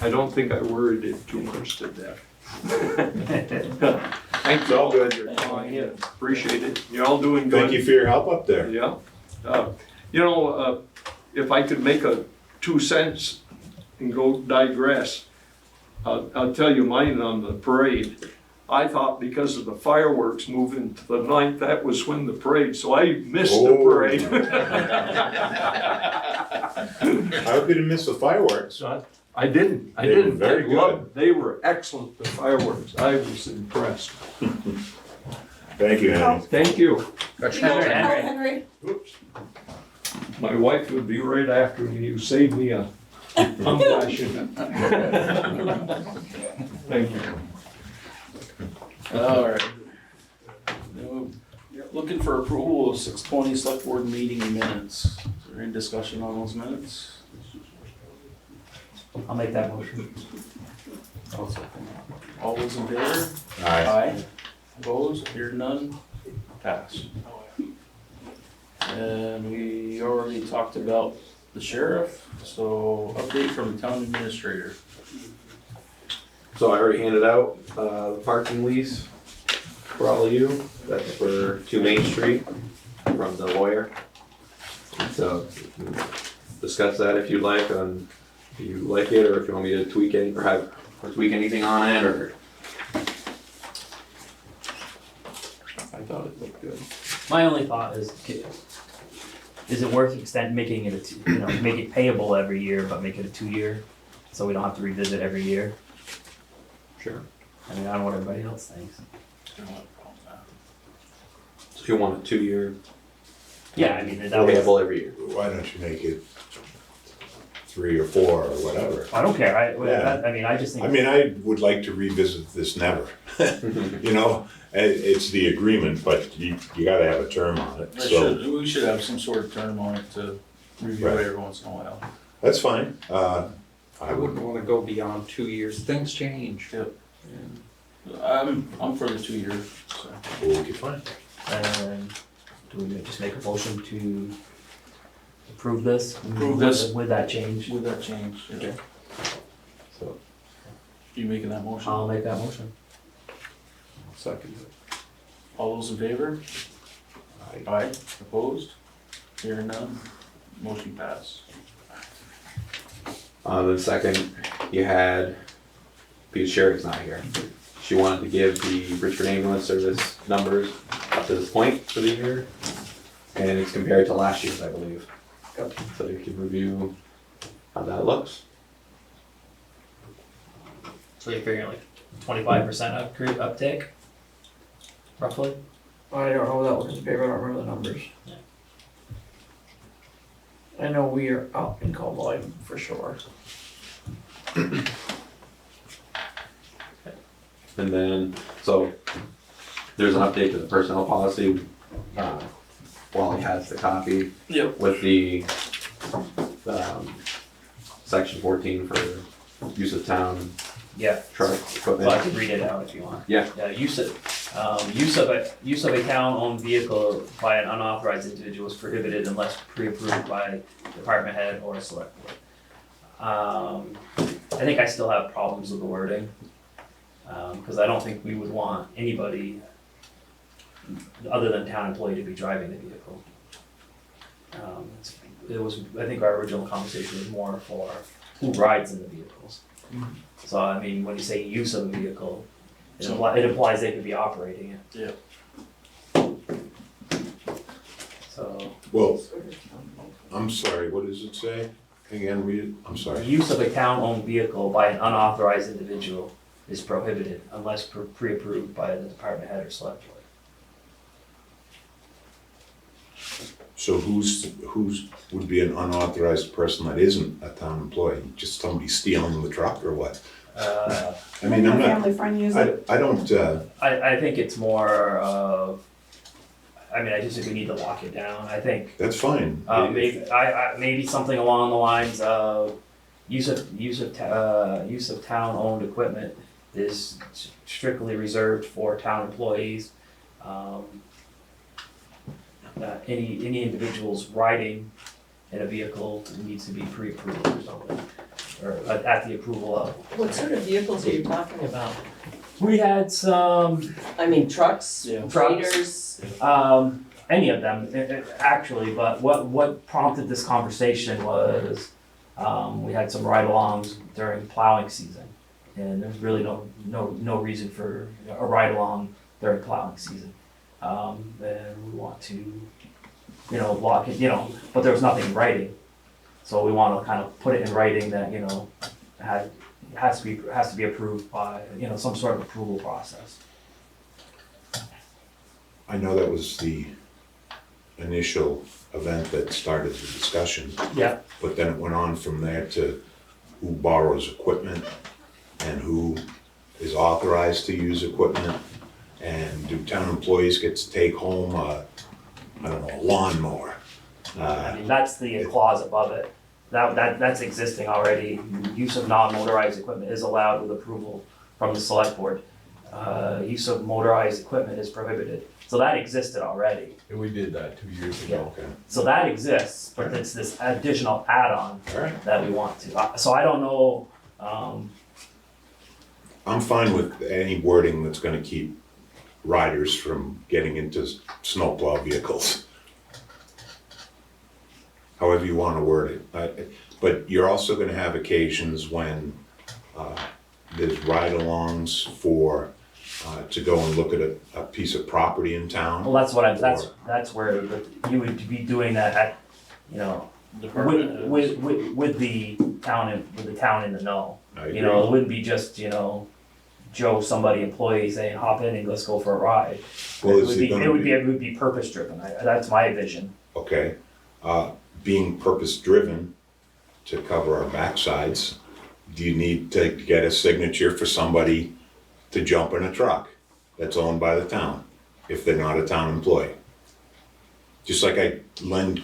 I don't think I worried it too much to death. Thank It's you all all good. for your calling in. Appreciate it. You're all doing good. Thank you for your help up there. Yeah. You know, if I could make a 2 cents and go digress, I'll tell you mine on the parade. I thought because of the fireworks moving to the 9th, that was when the parade, so I missed the Oh. parade. How could you miss the fireworks? I didn't. They were very They were excellent, the fireworks. I was impressed. Thank you, Annie. Thank you. Henry. Oops. My wife would be right after me. You saved me a tongue lashing. Thank you. All right. Now, looking for approval of 6:20 select board meeting minutes. Is there any discussion on those minutes? I'll make that motion. All those in favor? Aye. Opposed? Hear none? Pass. And we already talked about the sheriff, so update from the town administrator. So I already handed out, the parking lease for all of you. That's for 2 Main Street from the lawyer. So discuss that if you'd like, on if you like it, or if you want me to tweak any, or tweak anything on it, or. I thought it looked good. My only thought is it worth making it make it payable every year, but make it a 2-year, so we don't have to revisit every year? Sure. I mean, I don't know what everybody else thinks. So you want a 2-year Yeah, I mean, that was, payable every year. Why don't you make it 3 or 4 or whatever? I don't care, Yeah. I mean, I just think. I mean, I would like to revisit this never. You know, it's the agreement, but you gotta have a term on it, so We should have some sort of term on it to review it every once in a while. that's fine. I wouldn't wanna go beyond 2 years, things change. Yep. I'm for the 2 years, so. We'll get fine. And do we just make a motion to approve this? Approve this. With that change? With that change, yeah. Okay. So You making that motion? I'll make that motion. Second. All those in favor? Aye. Opposed? Hearing none? Motion passed. then second, you had, because Sherry's not here, she wanted to give the Richford Ambulance Service numbers up to this point for the year, and it's compared to last year's, I believe. So you can review how that looks. So you're figuring like 25% uptick, roughly? I don't know that looks in the paper, I don't remember the numbers. Yeah. I know we are up in call volume for sure. And then, so, there's an update to the personnel policy, Wally has the copy Yep. with the, section 14 for use of town Yeah, truck well, I equipment. can read it out if you want. Yeah. Use of a town-owned vehicle by an unauthorized individual is prohibited unless pre-approved by department head or a select board. I think I still have problems with the wording, cause I don't think we would want anybody other than town employee to be driving the vehicle. I think our original conversation was more for who rides in the vehicles. So, I mean, when you say use of a vehicle, it implies they could be operating it. Yeah. So, Well, I'm sorry, what does it say? Again, read it, I'm sorry. use of a town-owned vehicle by an unauthorized individual is prohibited unless pre-approved by the department head or select board. So who's would be an unauthorized person that isn't a town employee? Just somebody stealing the truck or what? I mean, My I'm not, family friend used it. I don't, I think it's more of, I mean, I just think we need to lock it down. I think that's fine. maybe something along the lines of use of town-owned equipment is strictly reserved for town employees. Any individuals riding in a vehicle needs to be pre-approved or something, or at the approval of. What sort of vehicles are you talking about? We had some I mean, trucks, Yeah. freighters, any of them, actually, but what prompted this conversation was, we had some ride-alongs during plowing season. And there's really no reason for a ride-along during plowing season. And we want to, block it, but there was nothing in writing. So we want to kind of put it in writing that, has to be approved by, some sort of approval process. I know that was the initial event that started the discussion, Yeah. but then it went on from there to who borrows equipment and who is authorized to use equipment, and do town employees get to take home a lawnmower? I mean, that's the clause above it. That's existing already. Use of non-motorized equipment is allowed with approval from the select board. Use of motorized equipment is prohibited. So that existed already. And we did that 2 years ago. Okay. So that exists, but it's this additional add-on All right. that we want to. So I don't know, I'm fine with any wording that's gonna keep riders from getting into snowplow vehicles. However you wanna word it. But you're also gonna have occasions when there's ride-alongs for, to go and look at a piece of property in town. well, that's what that's where you would be doing that at, Department heads. with the town in the know. I agree. It wouldn't be just, Joe, somebody employee saying, hop in and let's go for a ride. Well, It is it gonna be? would be purpose driven. That's my vision. Okay, being purpose-driven to cover our backsides, do you need to get a signature for somebody to jump in a truck that's owned by the town, if they're not a town employee? Just like I lend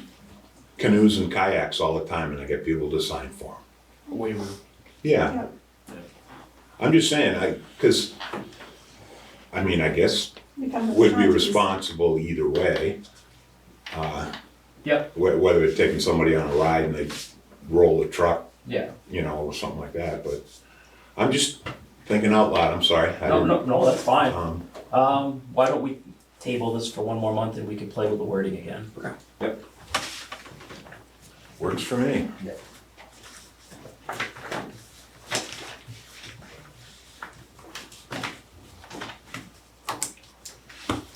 canoes and kayaks all the time and I get people to sign for them. Waiver. Yeah. I'm just saying, I guess Become the we'd be charges. responsible either way. Yep. Whether it's taking somebody on a ride and they roll the truck, Yeah. or something like that, but I'm just thinking out loud, I'm sorry. I No, didn't- no, that's fine. Um, Why don't we table this for one more month and we can play with the wording again? Works for me.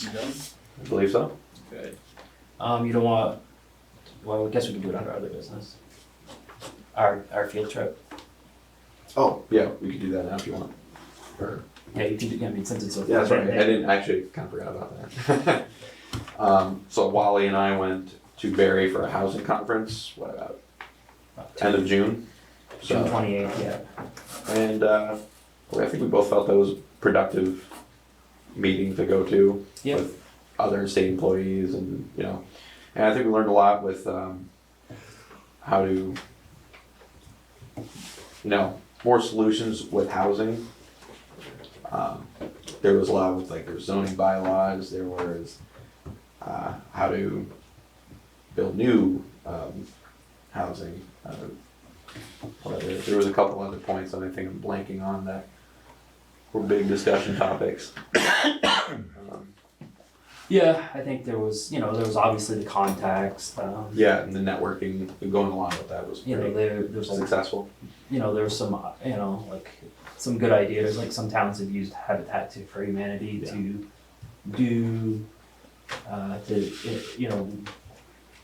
You done? I believe so. Okay. You don't want, well, I guess we can do it under other business. Our field trip. Oh, yeah, we could do that now if you want. Or, Yeah, you can do, I mean, since it's a. yeah, that's right. I didn't actually kind of forgot about that. So Wally and I went to Barry for a housing conference, about end of June. June 28th, yeah. And I think we both felt that was a productive meeting to go to Yeah. with other state employees, and And I think we learned a lot with, how to, more solutions with housing. There was a lot with like, there was zoning bylaws, there was, how to build new, housing. There was a couple other points that I think I'm blanking on that were big discussion topics. Yeah, I think there was obviously the contacts. Yeah, and the networking going along with that was pretty There's successful. there was some, like some good ideas, like some towns have used Habitat for Humanity to do,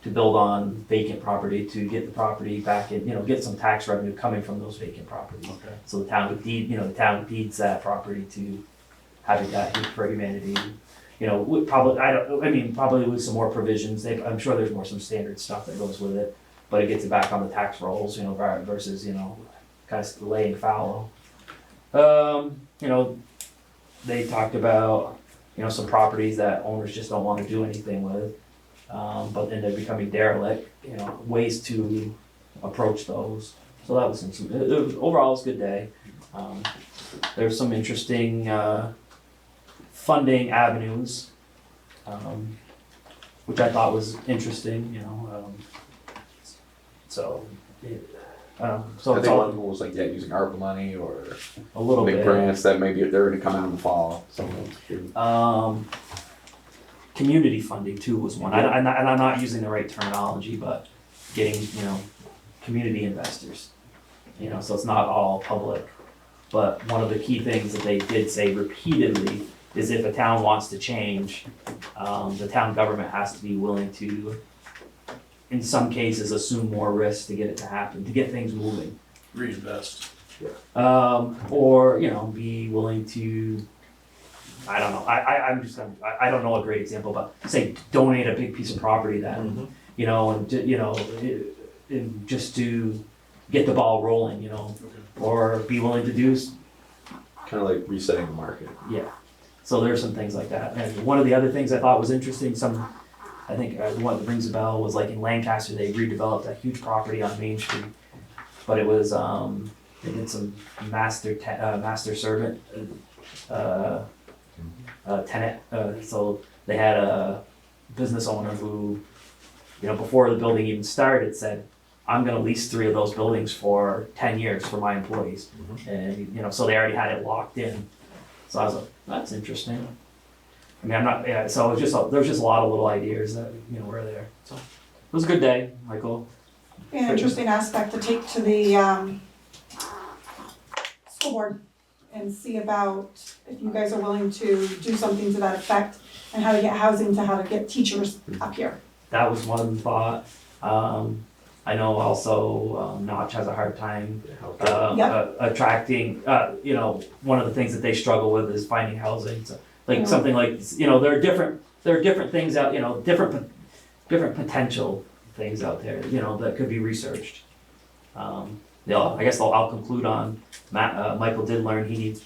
to build on vacant property, to get the property back in, get some tax revenue coming from those vacant properties. Okay. So the town would deeds that property to Habitat for Humanity. Probably with some more provisions. I'm sure there's some standard stuff that goes with it, but it gets it back on the tax rolls, versus, kind of laying fallow. They talked about, some properties that owners just don't want to do anything with, but then they're becoming derelict, ways to approach those. So that was overall, it was a good day. There's some interesting, funding avenues, which I thought was interesting, so I it's think all one of them was like, using ARPA money or a little big bit. grants that maybe they're gonna come out in the fall, so. Community funding too was one, and I'm not using the right terminology, but getting, community investors. So it's not all public, but one of the key things that they did say repeatedly is if a town wants to change, the town government has to be willing to, in some cases, assume more risk to get it to happen, to get things moving. Reinvest. Or, be willing to, I don't know, I don't know a great example, but say donate a big piece of property that, and just to get the ball rolling, or be willing to do, Kind of like resetting the market. yeah. So there's some things like that. And one of the other things I thought was interesting, the one that rings a bell was like in Lancaster, they redeveloped a huge property on Main Street, but it was, they did some master servant, tenant, so they had a business owner who, before the building even started, said, I'm gonna lease 3 of those buildings for 10 years for my employees. And, so they already had it locked in. So I was like, that's interesting. I mean, so it was there's just a lot of little ideas that, were there. So it was a good day, Michael. An interesting aspect to take to the school board and see about if you guys are willing to do something to that effect and how to get housing to how to get teachers up here. That was one thought. I know also Notch has a hard time attracting, one of the things that they struggle with is finding housing. So, like something like, there are different things out, different potential things out there, that could be researched. I guess I'll conclude on Michael did learn he needs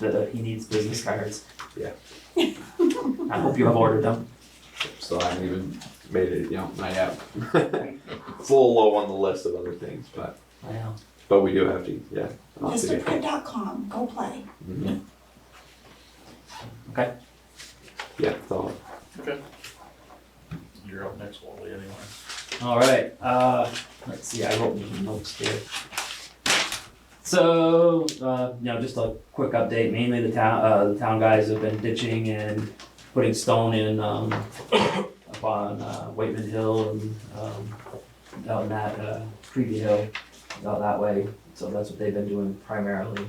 business cards. Yeah. I hope you have ordered them. So I haven't even made it, not yet. It's a little low on the list of other things, but I know. but we do have to, yeah. MrPrint.com, go play. Mm-hmm. Okay. Yeah, that's all. Okay. You're up next, Wally, anyway. All right. Let's see. I wrote some notes here. So, just a quick update. Mainly the town guys have been ditching and putting stone in up on Waitman Hill and down that Creepy Hill, out that way. So that's what they've been doing primarily.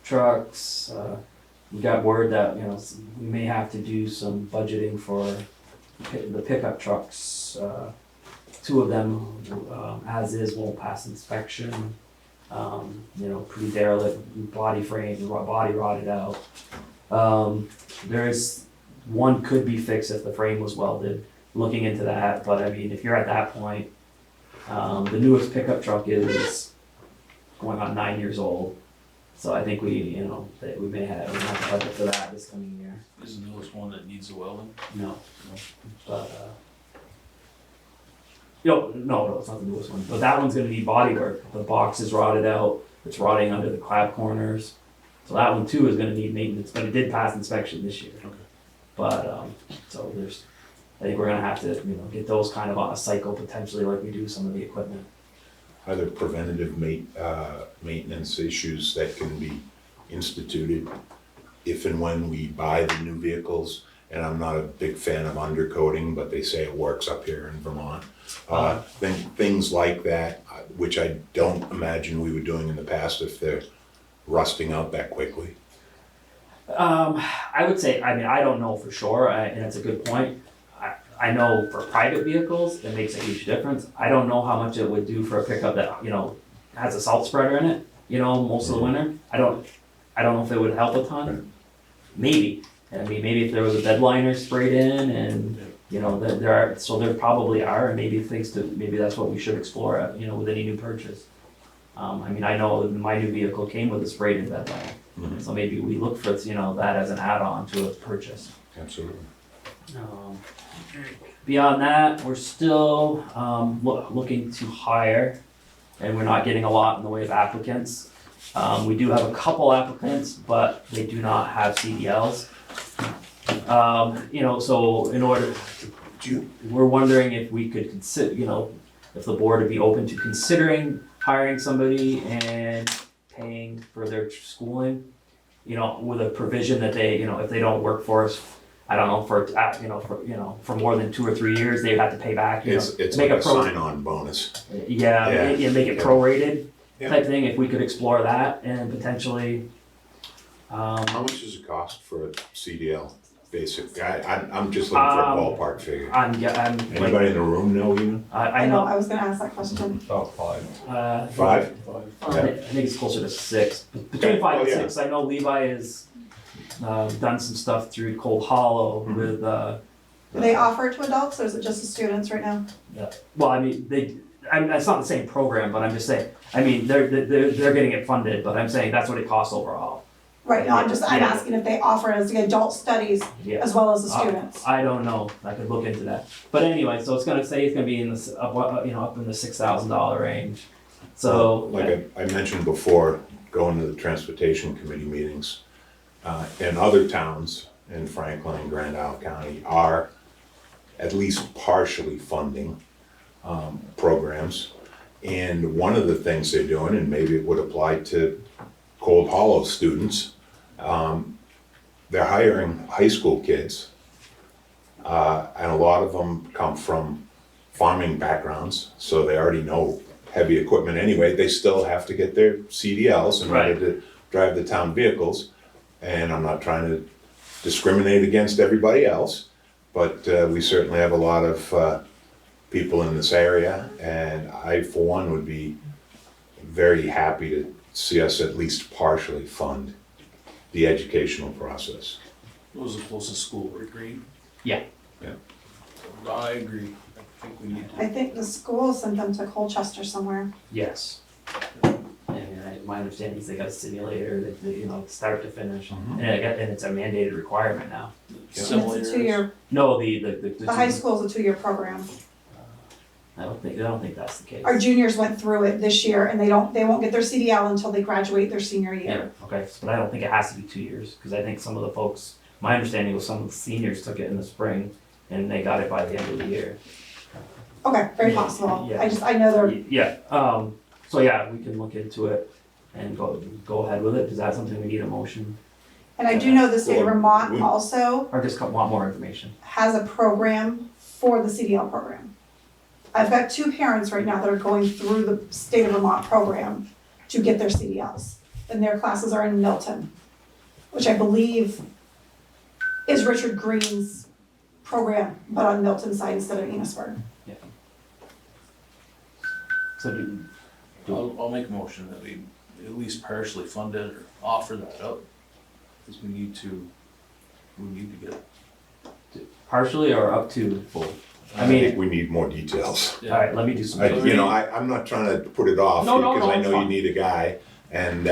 Trucks. We got word that we may have to do some budgeting for the pickup trucks. 2 of them, as is, won't pass inspection. Pretty derelict, body rotted out. There's one could be fixed if the frame was welded. Looking into that, but I mean, if you're at that point, the newest pickup truck is going on 9 years old. So I think we may have a budget for that this coming year. Is the newest one that needs the welding? No, but, no, it's not the newest one, but that one's gonna need body work. The box is rotted out, it's rotting under the clap corners. So that one too is gonna need maintenance, but it did pass inspection this year. Okay. But, so I think we're gonna have to, get those kind of on a cycle potentially like we do some of the equipment. Are there preventative maintenance issues that can be instituted if and when we buy the new vehicles? And I'm not a big fan of undercoating, but they say it works up here in Vermont. Things like that, which I don't imagine we were doing in the past if they're rusting out that quickly. I would say, I don't know for sure, and it's a good point. I know for private vehicles, it makes a huge difference. I don't know how much it would do for a pickup that, has a salt spreader in it, most of the winter. I don't know if it would help a ton. Maybe. Maybe if there was a bed liner sprayed in and, there probably are, and maybe that's what we should explore, with any new purchase. I know my new vehicle came with a sprayed in bed liner. So maybe we look for, that as an add-on to a purchase. Absolutely. Beyond that, we're still looking to hire, and we're not getting a lot in the way of applicants. We do have a couple applicants, but they do not have CDLs. So in order, we're wondering if we could consider, if the board would be open to considering hiring somebody and paying for their schooling, with a provision that they, if they don't work for us, I don't know, for more than 2 or 3 years, they have to pay back. It's like a sign-on bonus. Yeah, make it prorated type thing. If we could explore that and potentially. How much does it cost for a CDL basic? I'm just looking for a ballpark figure. Anybody in the room know even? I know. I was gonna ask that question. About 5. 5? I think it's closer to 6. Between 5 and 6. I know Levi has done some stuff through Cold Hollow with. Do they offer it to adults, or is it just the students right now? Yeah. Well, it's not the same program, but I'm just saying. They're getting it funded, but I'm saying that's what it costs overall. Right, no, I'm asking if they offer it as the adult studies as well as the students. I don't know. I could look into that. But anyway, so it's gonna be in the up in the $6,000 range. So like I mentioned before, going to the transportation committee meetings, in other towns in Franklin and Grand Isle County are at least partially funding programs. And one of the things they're doing, and maybe it would apply to Cold Hollow students, they're hiring high school kids. And a lot of them come from farming backgrounds, so they already know heavy equipment anyway. They still have to get their CDLs in order to drive the town vehicles. And I'm not trying to discriminate against everybody else, but we certainly have a lot of people in this area, and I, for one, would be very happy to see us at least partially fund the educational process. What was the closest school, Rick Green? Yeah. Yeah. I agree. I think we need to. I think the school sent them to Colchester somewhere. Yes. And my understanding is they got a simulator that, start to finish, and it's a mandated requirement now. It's a 2-year, No, the high school is a 2-year program. I don't think that's the case. Our juniors went through it this year, and they won't get their CDL until they graduate their senior year. Okay, but I don't think it has to be 2 years, because I think some of the folks, my understanding was some of the seniors took it in the spring, and they got it by the end of the year. Okay, very possible. Yeah. I know they're. Yeah, so yeah, we can look into it and go ahead with it. Is that something we need a motion? And I do know the state of Vermont also Or just want more information? has a program for the CDL program. I've got 2 parents right now that are going through the state of Vermont program to get their CDLs. And their classes are in Milton, which I believe is Richard Green's program, but on Milton side instead of Enosburg. Yeah. So I'll make a motion that we at least partially fund it or offer that up, because we need to get it. partially or up to full? I think we need more details. All right, let me do some. I'm not trying to put it off, No, because I it's know you fine. need a guy, and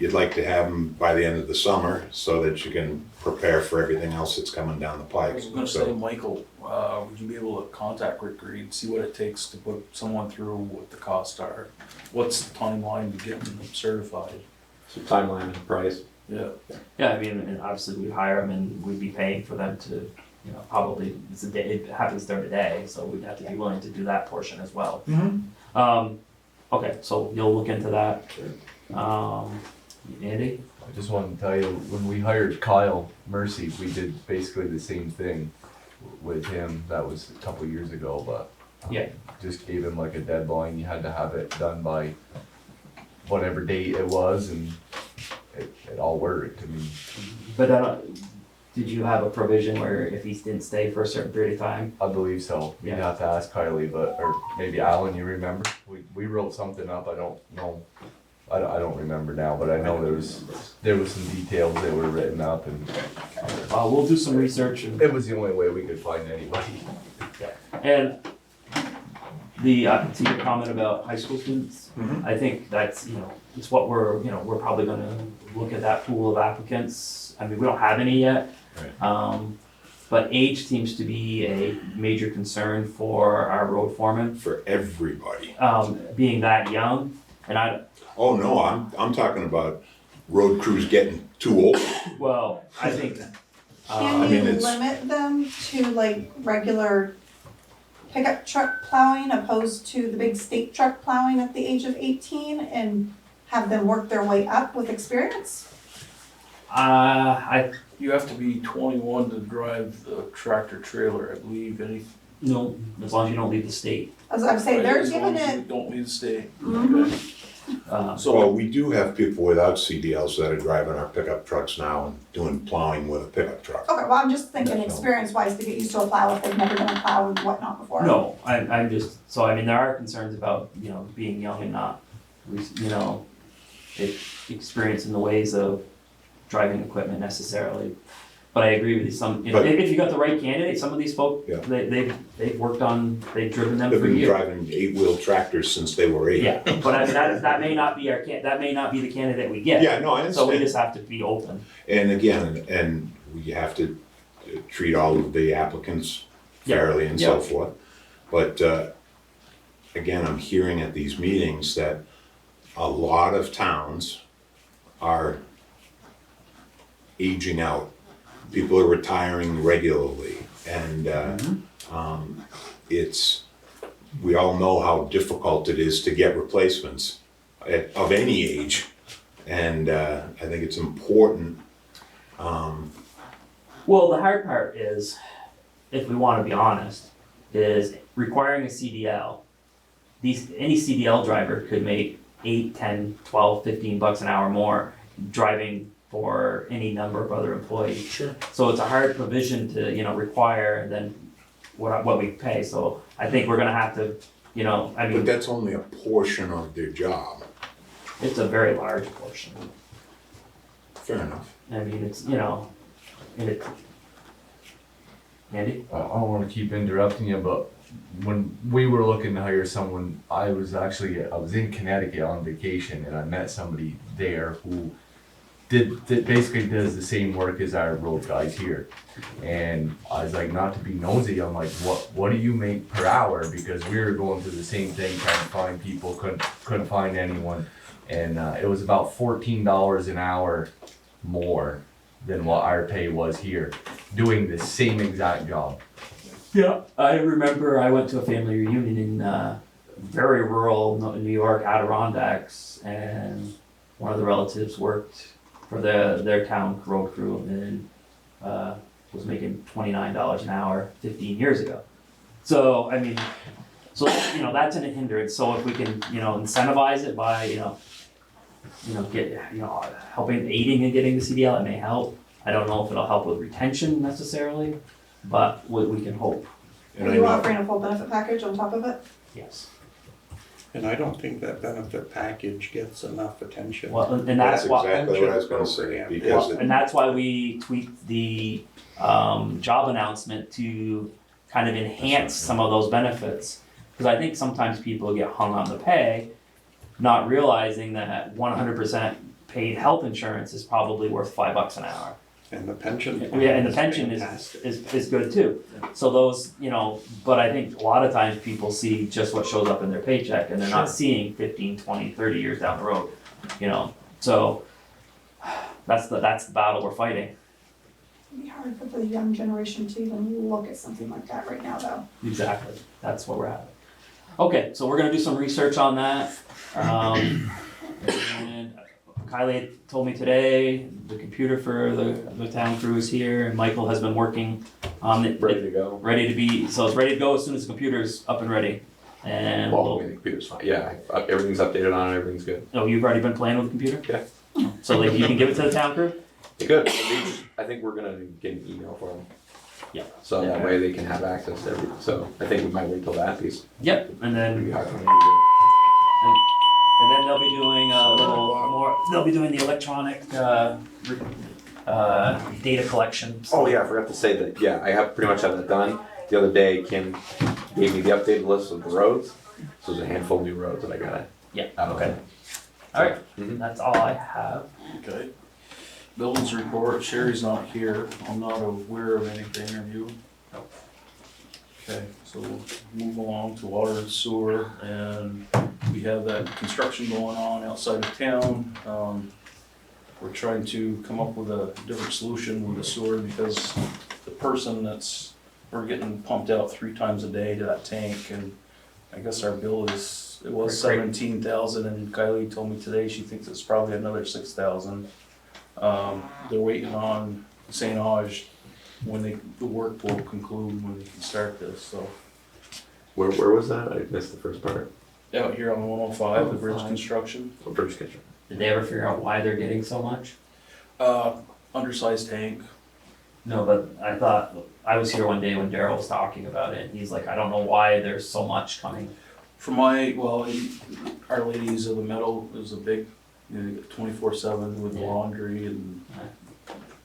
you'd like to have them by the end of the summer so that you can prepare for everything else that's coming down the I pike. was gonna say, Michael, would you be able to contact Rick Reed, see what it takes to put someone through, what the costs are? What's the timeline to get them certified? So timeline and price. Yeah. Yeah, I mean, and obviously we'd hire them and we'd be paying for them to, you know, probably, it's a day, it happens during the day, so we'd have to be willing to do that portion as well. Okay, so you'll look into that. Andy? I just wanted to tell you, when we hired Kyle Mercy, we did basically the same thing with him. That was a couple years ago, but Yeah. just gave him like a deadline. You had to have it done by whatever date it was, and it all worked. I mean, But did you have a provision where if he didn't stay for a certain period of time? I believe so. You'd have to ask Kylie, but, or maybe Alan, you remember? We wrote something up. I don't know. I don't remember now, but I know there was some details that were written up, and We'll do some research and. it was the only way we could find anybody. And the, to your comment about high school students, I think that's, you know, it's what we're probably gonna look at that pool of applicants. I mean, we don't have any yet. But age seems to be a major concern for our road foreman, For everybody. being that young. And Oh, no, I'm talking about road crews getting too old. I think, Can mean, you it's- limit them to like regular pickup truck plowing opposed to the big state truck plowing at the age of 18 and have them work their way up with experience? You have to be 21 to drive the tractor trailer, I believe, no, as long as you don't leave the state. As I'm saying, they're As long giving as you it, don't leave the state. Mhm. Okay. Well, So, we do have people without CDLs that are driving our pickup trucks now and doing plowing with a pickup truck. okay, well, I'm just thinking No. experience wise to get used to a plow if they've never done a plow and whatnot before. No, I'm just, so I mean, there are concerns about, you know, being young and not, you know, experience in the ways of driving equipment necessarily. But I agree with you, But- if you got the right candidate, some of these folk, Yeah. they've worked on, they've driven them They've for been years. driving 8-wheel tractors since they were 8. Yeah, but I mean, that may not be that may not be the candidate we get. Yeah, no, I So we understand. just have to be open. And again, and we have to treat all of the applicants fairly and so Yeah. forth. But again, I'm hearing at these meetings that a lot of towns are aging out. People are retiring regularly, and we all know how difficult it is to get replacements of any age. And I think it's important. Well, the hard part is, if we wanna be honest, is requiring a CDL. Any CDL driver could make 8, 10, 12, 15 bucks an hour more driving for any number of other employees. sure. So it's a hard provision to, you know, require than what we pay, so I think we're gonna have to, you know, I But mean, that's only a portion of their job. it's a very large portion. Fair enough. I mean, it's, you know, and it. Andy? I don't wanna keep interrupting you, but when we were looking to hire someone, I was in Connecticut on vacation, and I met somebody there who basically does the same work as our road guys here. And I was like, not to be nosy, I'm like, what do you make per hour? Because we were going through the same thing, trying to find people, couldn't find anyone. And it was about $14 an hour more than what our pay was here, doing the same exact job. Yeah, I remember I went to a family reunion in very rural New York, Adirondacks, and one of the relatives worked for their town road crew and was making $29 an hour 15 years ago. So, I mean, you know, that's a hindrance. So if we can, you know, incentivize it by, aiding and getting the CDL, it may help. I don't know if it'll help with retention necessarily, but we can hope, And Are I you know, offering a full benefit package on top of it? yes. And I don't think that benefit package gets enough attention. Well, and that's that's why. exactly what I was gonna say, Program. because And that's why we tweaked the job announcement to kind of enhance some of those benefits. Because I think sometimes people get hung on the pay, not realizing that 100% paid health insurance is probably worth $5 an hour. And the pension. Yeah, and the pension is good too. So those, you know, but I think a lot of times people see just what shows up in their paycheck and they're not seeing 15, 20, 30 years down the road, you know? So that's the battle we're fighting. It'd be hard for the young generation to even look at something like that right now, though. Exactly, that's what we're having. Okay, so we're gonna do some research on that. And Kylie told me today, the computer for the town crew is here, and Michael has been working on it. Ready to go. Ready to be, so it's ready to go as soon as the computer's up and ready. And, Well, the computer's fine. Yeah, everything's updated on it, everything's good. oh, you've already been playing with the computer? Yeah. So like you can give it to the town crew? Good. I think we're gonna get an email for them. Yeah. So that way they can have access to everything. So I think we might wait till that piece. Yep, and then. It'd be hard for them to do. And then they'll be doing a little more, they'll be doing the electronic, data collection. Oh yeah, I forgot to say that. Yeah, I have pretty much have that done. The other day, Kim gave me the updated list of the roads. So there's a handful of new roads that I gotta. Yeah, add on. okay. Alright, Mhm. that's all I have. Okay. Buildings report, Sherry's not here, I'm not aware of anything, are you? No. Okay, so we'll move along to water and sewer, and we have that construction going on outside of town. We're trying to come up with a different solution with the sewer, because the person we're getting pumped out 3 times a day to that tank, and I guess our bill it was Great. 17,000, and Kylie told me today she thinks it's probably another 6,000. They're waiting on St. Auge when the work will conclude, when they can start this, so. Where was that? I missed the first part. Out here on 105, the bridge 105. construction. Oh, British Kitchen. Did they ever figure out why they're getting so much? Undersized tank. No, but I was here one day when Daryl was talking about it, and he's like, I don't know why there's so much coming. For Our Ladies of the Meadow is a big, 24/7 with laundry, and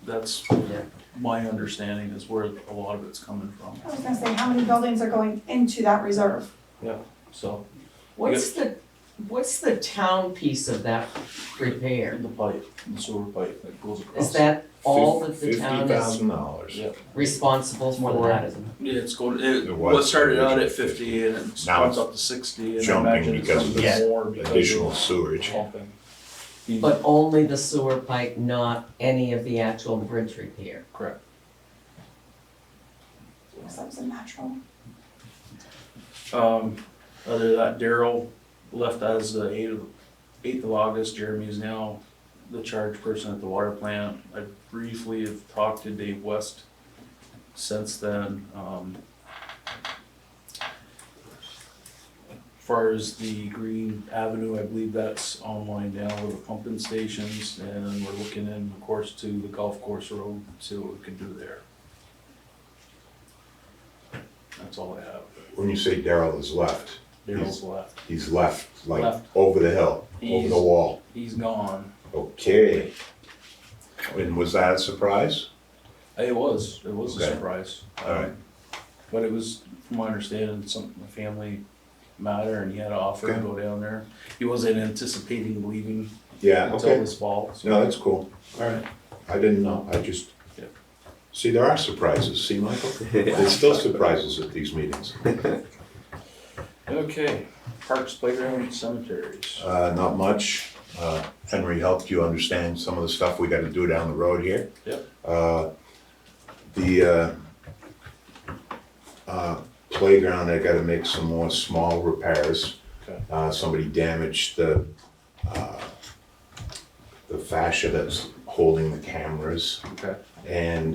that's Yeah. my understanding is where a lot of it's coming from. I was gonna say, how many buildings are going into that reserve? Yeah, so. What's the town piece of that repair? The pipe, the sewer pipe that goes across. Is that all that the town is $50,000. Yeah. responsible It's more than for? that, isn't it? Yeah, it's going, It what was started out at originally 50 and it's Now gone it's up to 60, and I jumping imagine it's because gonna of be more because Additional of sewage. pumping. But only the sewer pipe, not any of the actual bridge repair. Correct. So that was a natural. Other than that, Daryl left as the 8th of August. Jeremy is now the charge person at the water plant. I briefly have talked to Dave West since then. As far as the Green Avenue, I believe that's online now with the pumping stations, and we're looking in, of course, to the golf course road, see what we can do there. That's all I have. When you say Daryl is left, Daryl's left. he's left, like, Left. over the hill, over the wall. He's gone. Okay. And was that a surprise? It was a Okay. surprise. All right. But it was, from my understanding, a family matter, and he had an offer to Okay. go down there. He wasn't anticipating leaving Yeah, until okay. this fall. So. No, that's cool. All right. I didn't know, I just, Yeah. see, there are surprises, see, Michael? There's still surprises at these meetings. Okay, parks, playgrounds, cemeteries. Not much. Henry helped you understand some of the stuff we gotta do down the road here. Yep. The playground, I gotta make some more small repairs. Okay. Somebody damaged the fascia that's holding the cameras. Okay. And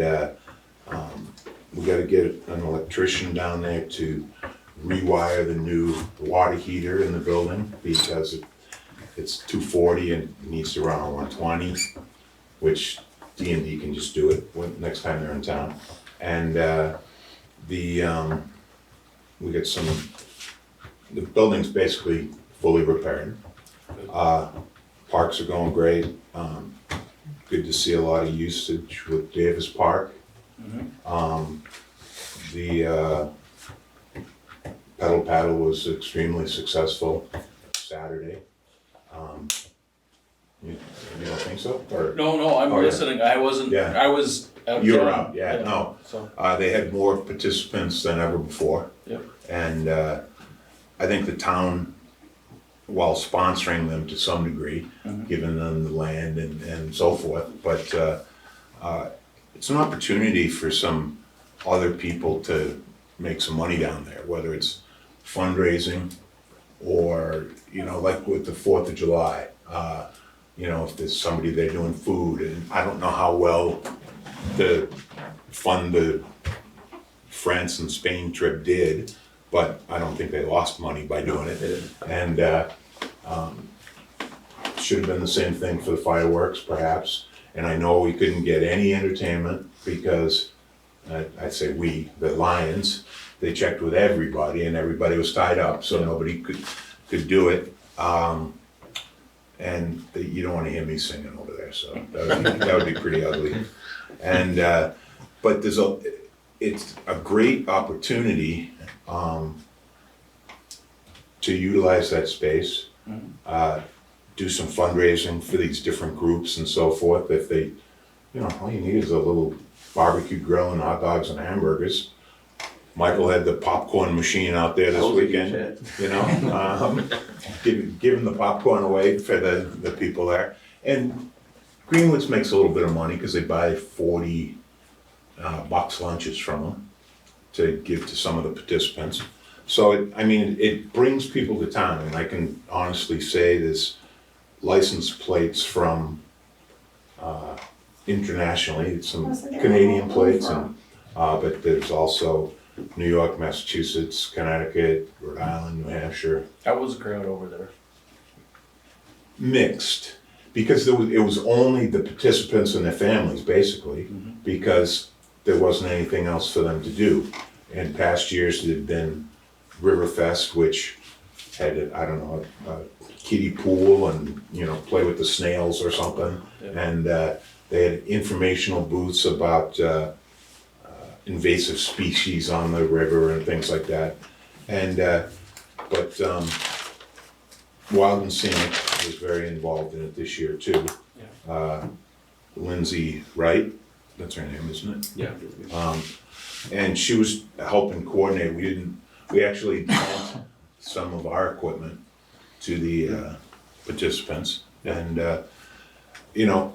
we gotta get an electrician down there to rewire the new water heater in the building, because it's 240 and it needs to run on 120, which D&D can just do it next time they're in town. And we get the building's basically fully repaired. Parks are going great. Good to see a lot of usage with Davis Park. The pedal paddle was extremely successful Saturday. You don't think so, or? No, I'm Oh, yeah. listening, I wasn't, Yeah. I was out. You were town. out, yeah, no. So, They had more participants than ever before. Yep. And I think the town, while sponsoring them to some degree, giving them the land and so forth, but it's an opportunity for some other people to make some money down there, whether it's fundraising or, you know, like with the 4th of July. You know, if there's somebody there doing food, and I don't know how well the fund the France and Spain trip did, but I don't think they lost money by doing it. And should have been the same thing for the fireworks, perhaps. And I know we couldn't get any entertainment because, I'd say we, the Lions, they checked with everybody and everybody was tied up, so nobody could do it. And you don't want to hear me singing over there, so that would be pretty ugly. And but it's a great opportunity to utilize that space, do some fundraising for these different groups and so forth. If they, you know, all you need is a little barbecue grill and hot dogs and hamburgers. Michael had the popcorn machine out there this weekend, you know, giving the popcorn away for the people there. And Greenwoods makes a little bit of money because they buy 40 box lunches from them to give to some of the participants. So, it brings people to town, and I can honestly say there's license plates from internationally, some Canadian plates, and but there's also New York, Massachusetts, Connecticut, Rhode Island, New Hampshire. how was the crowd over there? Mixed, because it was only the participants and their families, basically, because there wasn't anything else for them to do. In past years, there'd been Riverfest, which had, I don't know, a kiddie pool and, you know, play with the snails or something. And they had informational booths about invasive species on the river and things like that. And, but Wild and Scenic was very involved in it this year too. Lindsay Wright, that's her name, isn't it? Yeah. And she was helping coordinate. We actually lent some of our equipment to the participants, and you know,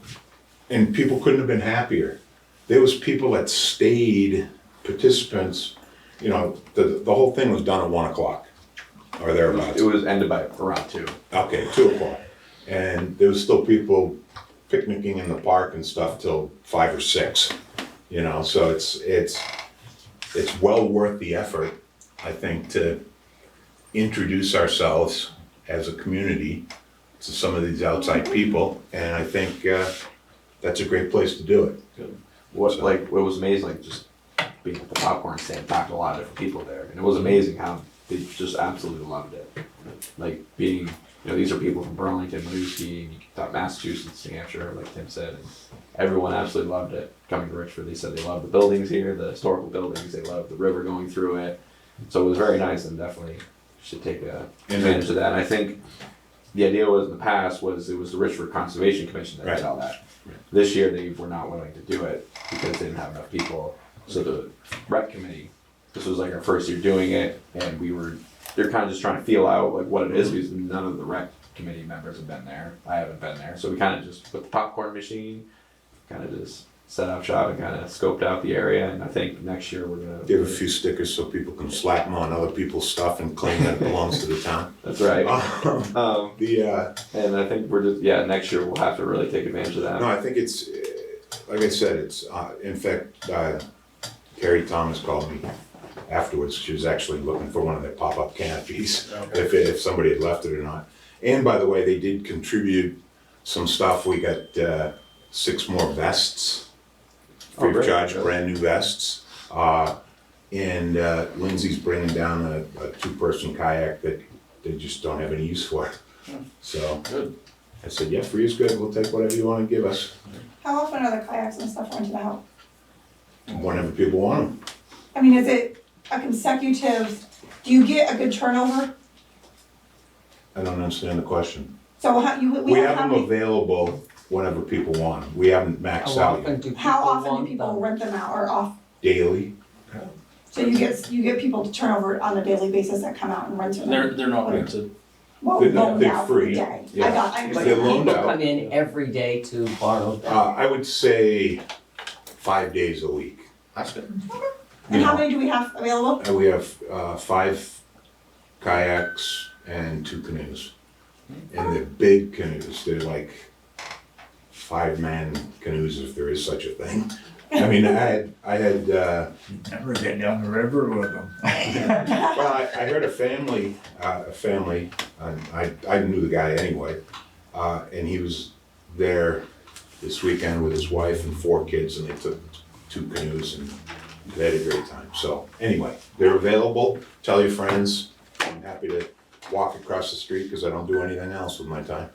and people couldn't have been happier. There was people that stayed, participants, you know, the whole thing was done at 1 o'clock or thereabouts. It was ended by around 2. Okay, 2 o'clock. And there was still people picnicking in the park and stuff till 5 or 6, you know, so it's well worth the effort, I think, to introduce ourselves as a community to some of these outside people, and I think that's a great place to do it. Good. What was amazing, like just being at the popcorn stand, talked to a lot of different people there, and it was amazing how they just absolutely loved it. Like being, you know, these are people from Burlington, Winooski, Massachusetts, New Hampshire, like Tim said, and everyone absolutely loved it. Coming to Richford, they said they loved the buildings here, the historical buildings, they loved the river going through it. So it was very nice, and definitely should take advantage of that. And I think the idea was in the past was it was the Richford Conservation Commission that did all that. This year they were not willing to do it because they didn't have enough people. So the rec committee, this was like our first year doing it, and they're kind of just trying to feel out like what it is because none of the rec committee members have been there. I haven't been there, so we kind of just with the popcorn machine, kind of just set up shop and kind of scoped out the area. And I think next year we're gonna Give a few stickers so people can slap them on other people's stuff and claim that it belongs to the town. That's right. And I think we're just next year we'll have to really take advantage of that. No, I think it's, like I said, it's, in fact, Carrie Thomas called me afterwards. She was actually looking for one of their pop-up canopies, if somebody had left it or not. And by the way, they did contribute some stuff. We got 6 more vests, free of charge, brand new vests. And Lindsay's bringing down a 2-person kayak that they just don't have any use for. So Good. I said, yeah, free is good. We'll take whatever you want to give us. How often are the kayaks and stuff rented out? Whenever people want them. I mean, is it a consecutive, do you get a good turnover? I don't understand the question. So We have how them many, available whenever people want them. We haven't maxed How out often yet. do people How often do want people them? rent them out or off? Daily. So you get people to turn over on a daily basis that come out and rent And them? they're not rented. Well, They're not- loaned they're out for the free. day. Yeah. I They're understand. loaned People out. come in every day to borrow them. I would say 5 days a week. That's good. And how many do we have available? And we have 5 kayaks and 2 canoes. And they're big canoes, they're like 5-man canoes if there is such a thing. I mean, I had Never get down the river with them. well, I heard a family, and I knew the guy anyway, and he was there this weekend with his wife and 4 kids, and they took 2 canoes and they had a great time. So anyway, they're available. Tell your friends. I'm happy to walk across the street because I don't do anything else with my time.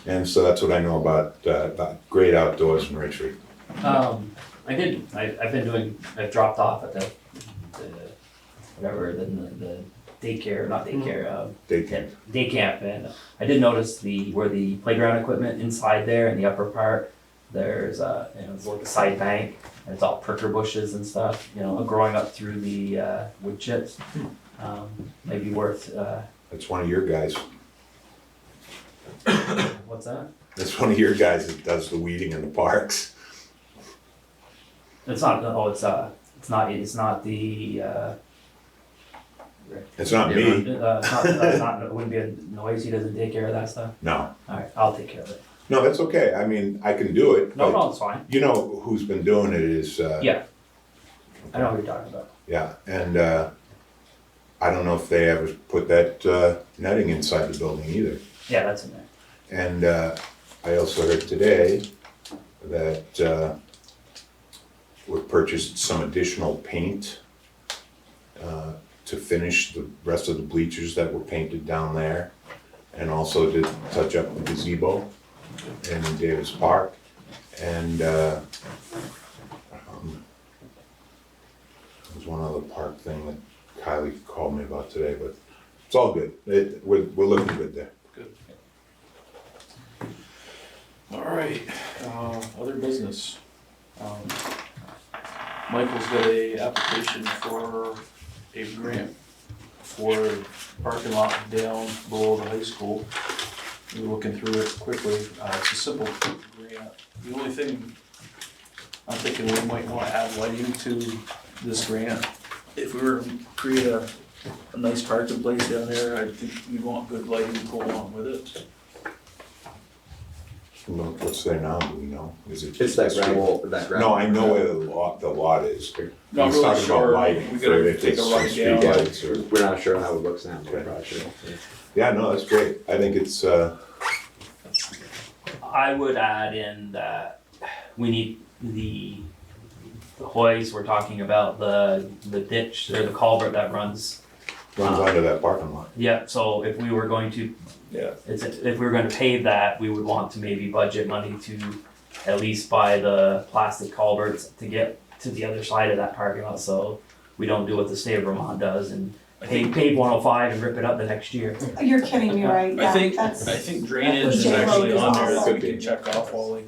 And so that's what I know about great outdoors in Richford. I've dropped off at the whatever, the daycare, not daycare, Day camp. day camp, and I did notice where the playground equipment inside there in the upper part, there's it's like a side bank, and it's all pricker bushes and stuff, growing up through the wood chips. Maybe worth, That's one of your guys. what's that? That's one of your guys that does the weeding in the parks. It's not, it's not the, It's not me. it wouldn't be a noise, he doesn't take care of that stuff? No. Alright, I'll take care of it. No, that's okay. I mean, I can do it. No, but no, it's fine. You know who's been doing it is, Yeah. I know what you're talking about. yeah, and I don't know if they ever put that netting inside the building either. Yeah, that's in there. And I also heard today that we purchased some additional paint to finish the rest of the bleachers that were painted down there, and also to touch up the gazebo in Davis Park. And there's one other park thing that Kylie called me about today, but it's all good. We're looking good there. Good. All right, other business. Michael's got a application for a grant for parking lot down below the high school. We're looking through it quickly. It's a simple grant. The only thing I'm thinking we might want to add lighting to this grant. If we were to create a nice parking place down there, I think we'd want good lighting to go along with it. What's there now, do we know? Is it It's that gravel, No, I know where the lot is. Not He's really talking about sure. lighting We for gotta if take it's a ride street down. lights or- We're not sure how it looks now, but we're probably sure. Yeah, no, that's great. I think it's, I would add in that we need the hoist, we're talking about the ditch or the culvert that runs. runs under that parking lot. Yeah, so if we were going to, Yeah. if we were gonna pave that, we would want to maybe budget money to at least buy the plastic culverts to get to the other side of that parking lot, so we don't do what the state of Vermont does and pave 105 and rip it up the next year. You're kidding me, right? I think That's- drainage is J-Road actually is on there awesome. that we can check off while we.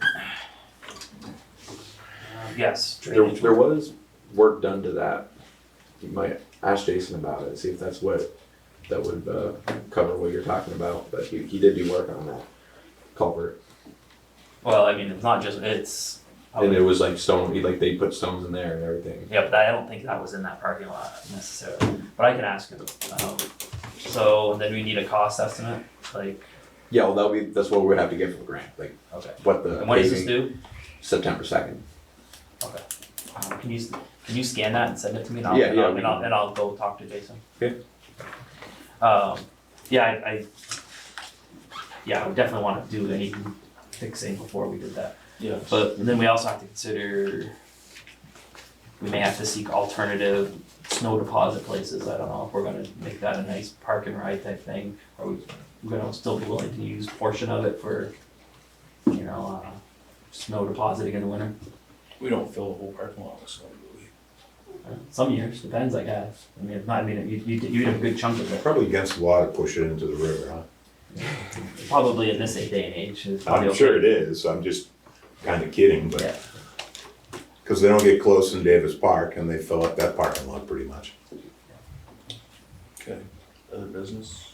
Yes. There drainage. was work done to that. You might ask Jason about it, see if that would cover what you're talking about, but he did do work on that culvert. Well, I mean, it's not just, it's. And it was like stone, they put stones in there and everything. Yeah, but I don't think that was in that parking lot necessarily, but I can ask him. So then we need a cost estimate, like, Yeah, well, that's what we have to get from the grant, like okay. what the. And when does this paving- due? September 2nd. Okay. Can you scan that and send it to me? And Yeah, yeah, we and I'll go talk to Jason. Okay. Yeah, I would definitely want to do any fixing before we did that. Yeah. But then we also have to consider, we may have to seek alternative snow deposit places. I don't know if we're gonna make that a nice park and ride type thing, or we're gonna still be willing to use a portion of it for, snow depositing in the winter. We don't fill the whole parking lot with snow, do we? Some years, depends, I guess. I mean, if not, you have a good chunk of it. Probably against the law to push it into the river, huh? Probably in this day and age, it's probably I'm sure it okay. is, I'm just kinda kidding, Yeah. but, cause they don't get close in Davis Park and they fill up that parking lot pretty much. Okay, other business?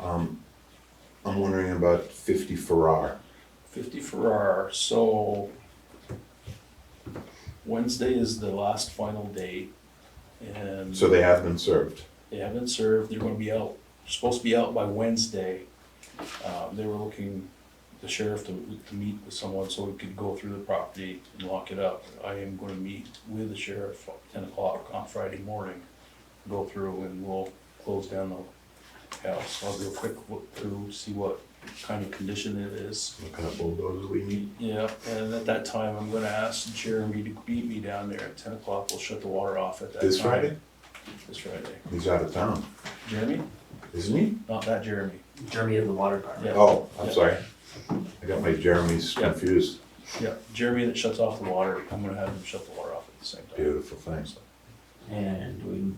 I'm wondering about 50 Farrar. 50 Farrar, so Wednesday is the last final day, and So they have been served. they haven't served, they're gonna be out, supposed to be out by Wednesday. They were looking, the sheriff to meet with someone so we could go through the property and lock it up. I am gonna meet with the sheriff at 10 o'clock on Friday morning, go through and we'll close down the house. I'll do a quick look through, see what kind of condition it is. What kind of bulldozer we need? Yeah, and at that time, I'm gonna ask Jeremy to meet me down there at 10 o'clock, we'll shut the water off at that time. This Friday? This Friday. He's out of town, Jeremy? isn't he? Not that Jeremy. Jeremy is the water department. Yeah. Oh, I'm Yeah. sorry. I got my Jeremys Yeah. confused. Yeah, Jeremy that shuts off the water, I'm gonna have him shut the water off at the same time. Beautiful, thanks. And we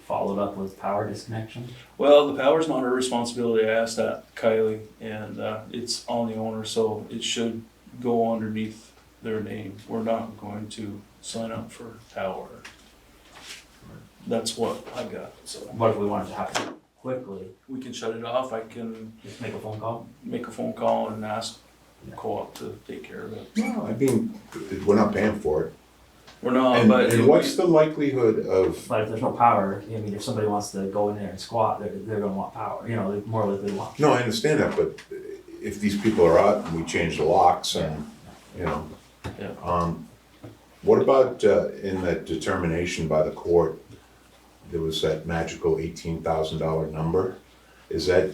followed up with power disconnection. Well, the power's not our responsibility, I asked that Kylie, and it's on the owner, so it should go underneath their name. We're not going to sign up for power. That's what I got, so. What if we wanted to happen quickly? We can shut it off, I can Just make a phone call? make a phone call and ask co-op to take care of it. No, I mean, we're not paying for it. We're not, And what's the likelihood of, But if there's no power, I mean, if somebody wants to go in there and squat, they're gonna want power, you know, they're more likely to want. no, I understand that, but if these people are out and we change the locks and, you know. Yeah. What about, in that determination by the court, there was that magical $18,000 number? Is that,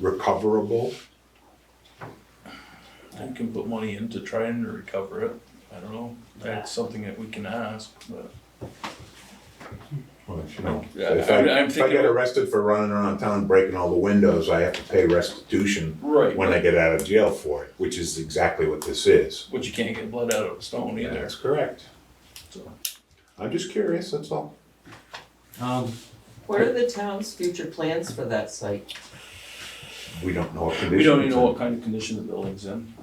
recoverable? I can put money in to try and recover it, I don't know, that's something that we can ask, but. Well, you know, Yeah, if I'm I thinking- get arrested for running around town breaking all the windows, I have to pay restitution Right. when I get out of jail for it, which is exactly what this is. But you can't get blood out of a stone either, That's correct. so. I'm just curious, that's all. What are the town's future plans for that site? We don't know what condition. We don't even it's know in. what kind of condition the building's in.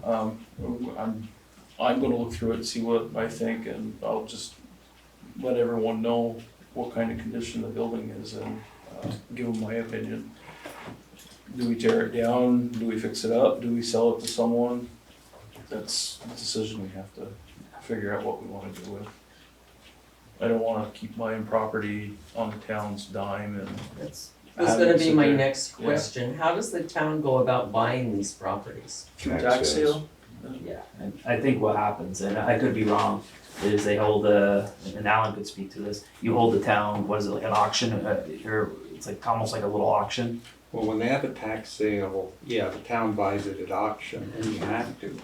I'm gonna look through it and see what I think, and I'll just let everyone know what kind of condition the building is and, give them my opinion. Do we tear it down? Do we fix it up? Do we sell it to someone? That's a decision we have to figure out what we wanna do with. I don't wanna keep buying property on the town's dime and. That's having gonna it be sit my there. next Yeah. question. How does the town go about buying these properties? Through tax sale? Yeah, and I think what happens, and I could be wrong, is they hold and Alan could speak to this, you hold the town, what is it, like an auction, or it's like, almost like a little auction? Well, when they have a tax sale, yeah, the town buys it at auction, and you have to.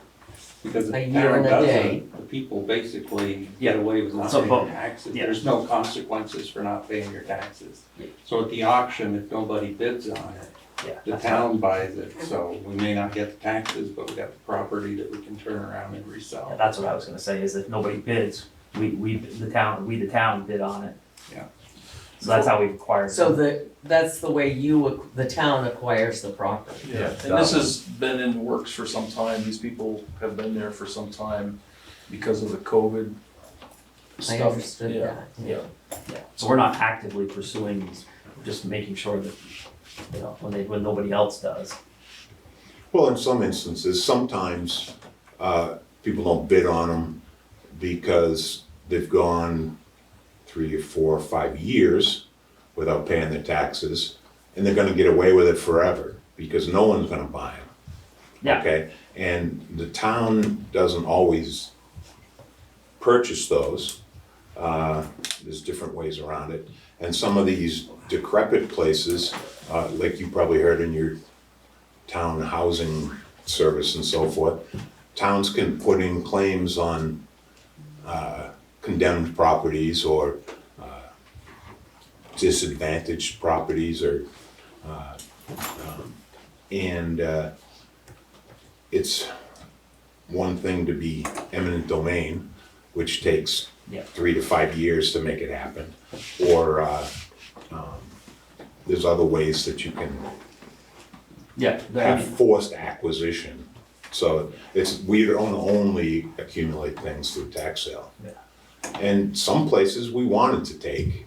Because if A the year town and a day. doesn't, the people basically get away with not So, paying but- taxes. yeah. There's no consequences for not paying your taxes. So at the auction, if nobody bids on it, Yeah. the town buys it, so we may not get the taxes, but we got the property that we can turn around and Yeah, resell. that's what I was gonna say, is if nobody bids, we the town bid on it. Yeah. So that's how we've acquired. So that's the way the town acquires the property. Yeah, and this has been in the works for some time, these people have been there for some time because of the COVID stuff. I understood Yeah, that. Yeah, Yeah, so we're not actively pursuing these, we're just making sure that, you know, when nobody else does. Well, in some instances, sometimes, people don't bid on them because they've gone 3 or 4 or 5 years without paying their taxes, and they're gonna get away with it forever, because no one's gonna buy them. Yeah. Okay, and the town doesn't always purchase those. There's different ways around it. And some of these decrepit places, like you probably heard in your town housing service and so forth, towns can put in claims on condemned properties or disadvantaged properties or, and it's one thing to be eminent domain, which takes Yeah. 3 to 5 years to make it happen. Or there's other ways that you can Yeah, have forced acquisition. So we don't only accumulate things through tax sale. Yeah. And some places we wanted to take,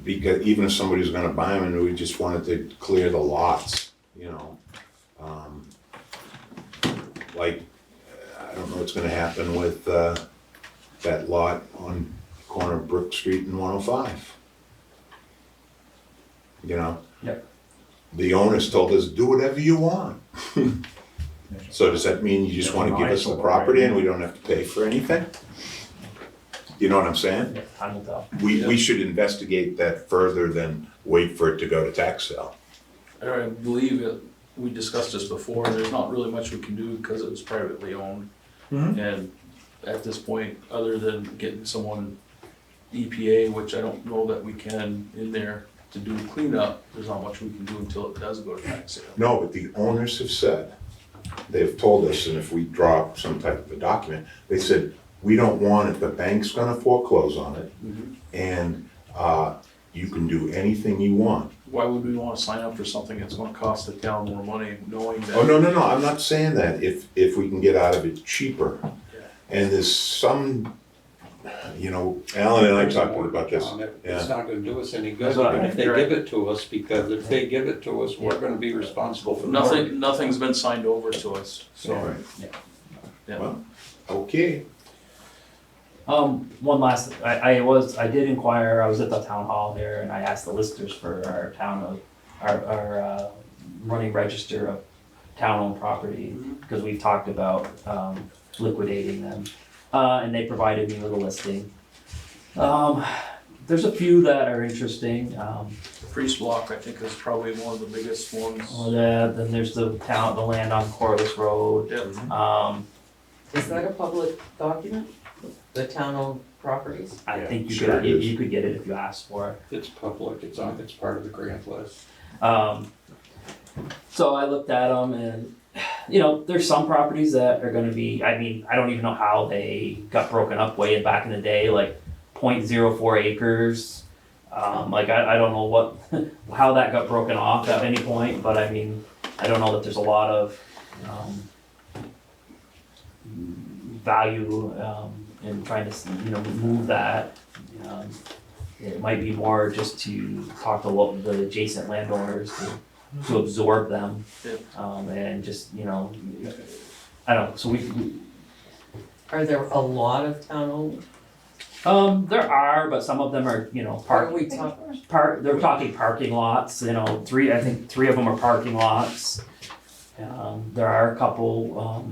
because even if somebody was gonna buy them, and we just wanted to clear the lots, you know. Like, I don't know what's gonna happen with, that lot on corner of Brook Street and 105. You know? Yep. The owners told us, do whatever you want. So does that mean you just wanna give us the property and we don't have to pay for anything? You know what I'm saying? Yeah, time will tell. We should investigate that further than wait for it to go to tax sale. I believe it, we discussed this before, there's not really much we can do because it was privately owned. And at this point, other than getting someone EPA, which I don't know that we can in there to do cleanup, there's not much we can do until it does go to tax sale. No, but the owners have said, they've told us, and if we draw some type of a document, they said, we don't want it, the bank's gonna foreclose on it, and you can do anything you want. Why would we wanna sign up for something that's gonna cost the town more money, knowing that? Oh, no, I'm not saying that, if we can get out of it cheaper. And there's some, you know, Alan and I talked about this, It's not gonna do us any good, That's what even if they you're right. give it to us, because if they give it to us, we're gonna be responsible for more. Nothing's been signed over to us, so. Right. Yeah. Well, okay. One last, I did inquire, I was at the town hall here, and I asked the listers for our town of, our running register of town-owned property, because we've talked about, liquidating them, and they provided me with a listing. There's a few that are interesting, Priest Block, I think, is probably one of the biggest ones. then there's the land on Corliss Road. Yeah. Is that a public document? The town-owned properties? I think sure it is. you could get it if you asked for it. It's public, it's part of the grant list. So I looked at them and, you know, there's some properties that are gonna be, I mean, I don't even know how they got broken up way back in the day, like 0.04 acres. Like I don't know what, how that got broken off at any point, but I mean, I don't know that there's a lot of, value, in trying to, you know, move that. It might be more just to talk to the adjacent landowners to absorb them. And just, you know, I don't know, so we Are there a lot of town-owned? there are, but some of them are, you know, Are we talking? they're talking parking lots, you know, I think three of them are parking lots. There are a couple,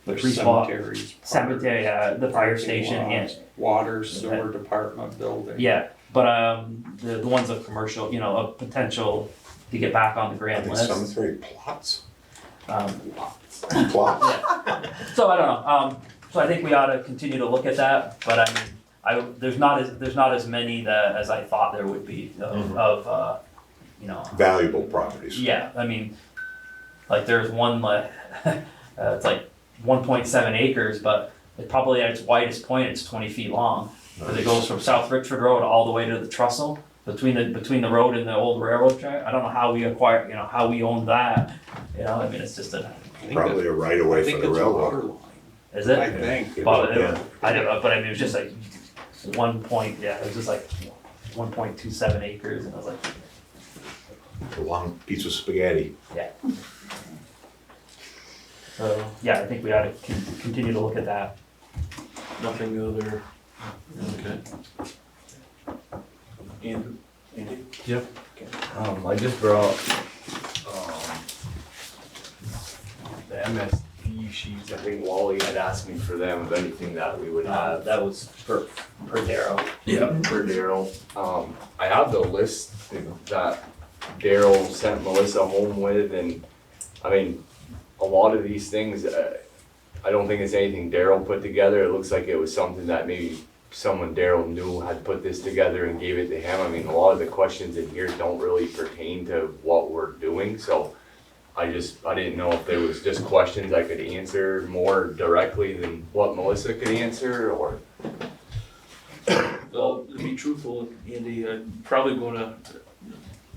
There's Priest Block, cemeteries. cemetery, the fire parking station, yeah. lots, Water, sewer department building. Yeah, but the ones of commercial, you know, of potential to get back on the Are grant they list. cemetery plots? Plots? So I don't know, so I think we ought to continue to look at that, but I mean, there's not as many as I thought there would be of you know. Valuable properties. Yeah, I mean, like there's one like, it's like 1.7 acres, but it probably at its widest point, it's 20 feet long. Because it goes from South Richford Road all the way to the trestle, between the road and the old railroad track. I don't know how we acquired, you know, how we owned that, you know, I mean, it's just Probably a right of way for the railroad. Is it? I think. But Yeah. I don't know, but I mean, it was just like it was just like 1.27 acres, and I was like, A long piece of spaghetti. yeah. So, yeah, I think we ought to continue to look at that. Nothing other, okay. Andrew? Andy? Yep. I just brought, the MSD sheets, I think Wally had asked me for them, of anything that we would have. That was per Darrow. Yeah, for Daryl. I have the list that Daryl sent Melissa home with, and I mean, a lot of these things, I don't think it's anything Daryl put together. It looks like it was something that maybe someone Daryl knew had put this together and gave it to him. I mean, a lot of the questions in here don't really pertain to what we're doing, so I didn't know if there was just questions I could answer more directly than what Melissa could answer, or. Well, to be truthful, Andy, I'm probably gonna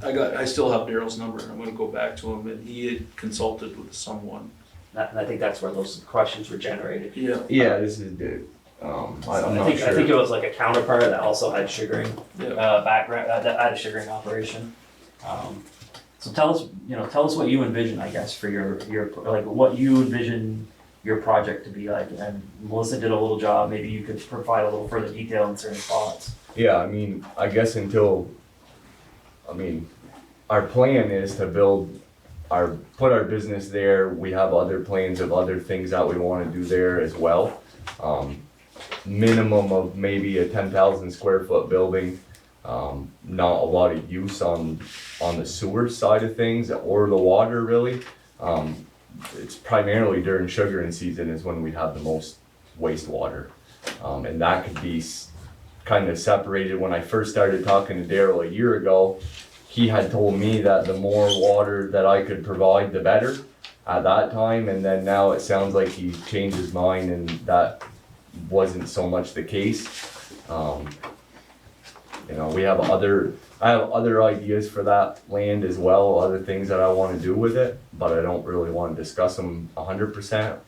I still have Daryl's number, and I'm gonna go back to him, and he had consulted with someone. And I think that's where those questions were generated. Yeah. Yeah, this is the, I'm not I think sure. it was like a counterpart that also had sugaring Yeah. background, that had a sugaring operation. So tell us what you envision, I guess, for your like what you envision your project to be like. And Melissa did a little job. Maybe you could provide a little further detail in certain spots. Yeah, I mean, I guess our plan is to put our business there. We have other plans of other things that we wanna do there as well. Minimum of maybe a 10,000 square foot building. Not a lot of use on the sewer side of things or the water really. It's primarily during sugaring season is when we have the most wastewater. And that could be kind of separated. When I first started talking to Daryl a year ago, he had told me that the more water that I could provide, the better at that time. And then now it sounds like he changed his mind and that wasn't so much the case. You know, I have other ideas for that land as well, other things that I want to do with it, but I don't really want to discuss them 100%.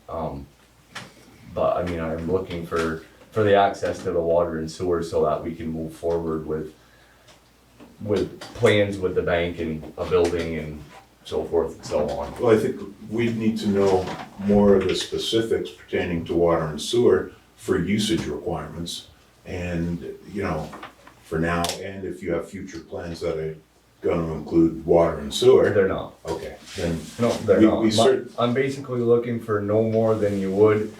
But I mean, I'm looking for the access to the water and sewer so that we can move forward with plans with the bank and a building and so forth and so on. Well, I think we need to know more of the specifics pertaining to water and sewer for usage requirements. And, you know, for now, and if you have future plans that are gonna include water and sewer. They're not. Okay, then. No, they're we not. I'm basically looking for no more than you would.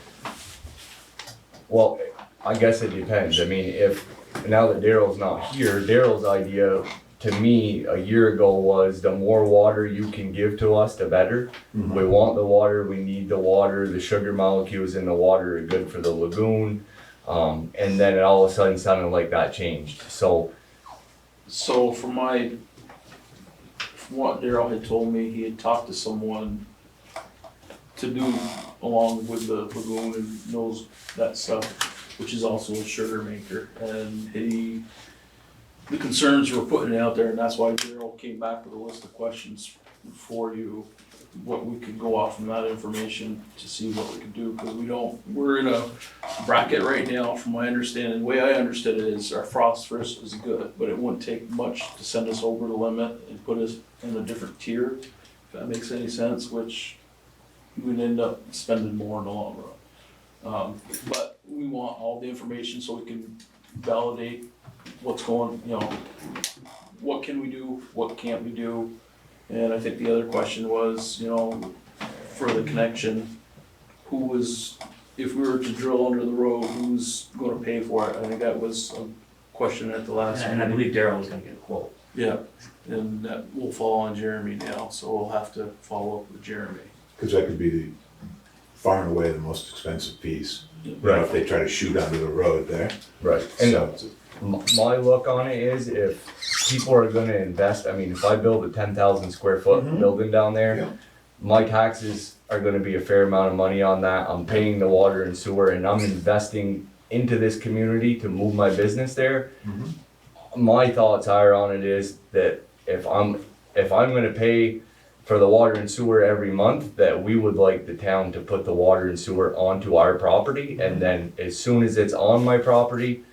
Well, I guess it depends. I mean, now that Daryl's not here, Daryl's idea to me a year ago was the more water you can give to us, the better. Mhm. We want the water, we need the water, the sugar molecules in the water are good for the lagoon. And then it all of a sudden sounded like that changed. So from what Daryl had told me, he had talked to someone to do along with the lagoon and knows that stuff, which is also a sugar maker. And the concerns were putting it out there, and that's why Daryl came back with a list of questions for you, what we could go off from that information to see what we could do, because we're in a bracket right now, from my understanding. The way I understood it is our phosphorus is good, but it wouldn't take much to send us over the limit and put us in a different tier, if that makes any sense, which we'd end up spending more in the long run. But we want all the information so we can validate what's going, what can we do, what can't we do. And I think the other question was, for the connection, if we were to drill under the road, who's gonna pay for it? I think that was a question at the last meeting. And I believe Daryl was gonna get a quote. Yeah, and that will fall on Jeremy now, so we'll have to follow up with Jeremy. Cause that could be far and away the most expensive piece. Right. If they try to shoot under the road there. right. And my look on it is if people are gonna invest, I mean, if I build a 10,000 square foot Mhm. building down there, Yeah. my taxes are gonna be a fair amount of money on that. I'm paying the water and sewer and I'm investing into this community to move my business there. Mhm. My thoughts are on it is that if I'm gonna pay for the water and sewer every month, that we would like the town to put the water and sewer onto our property, and then as soon as it's on my property,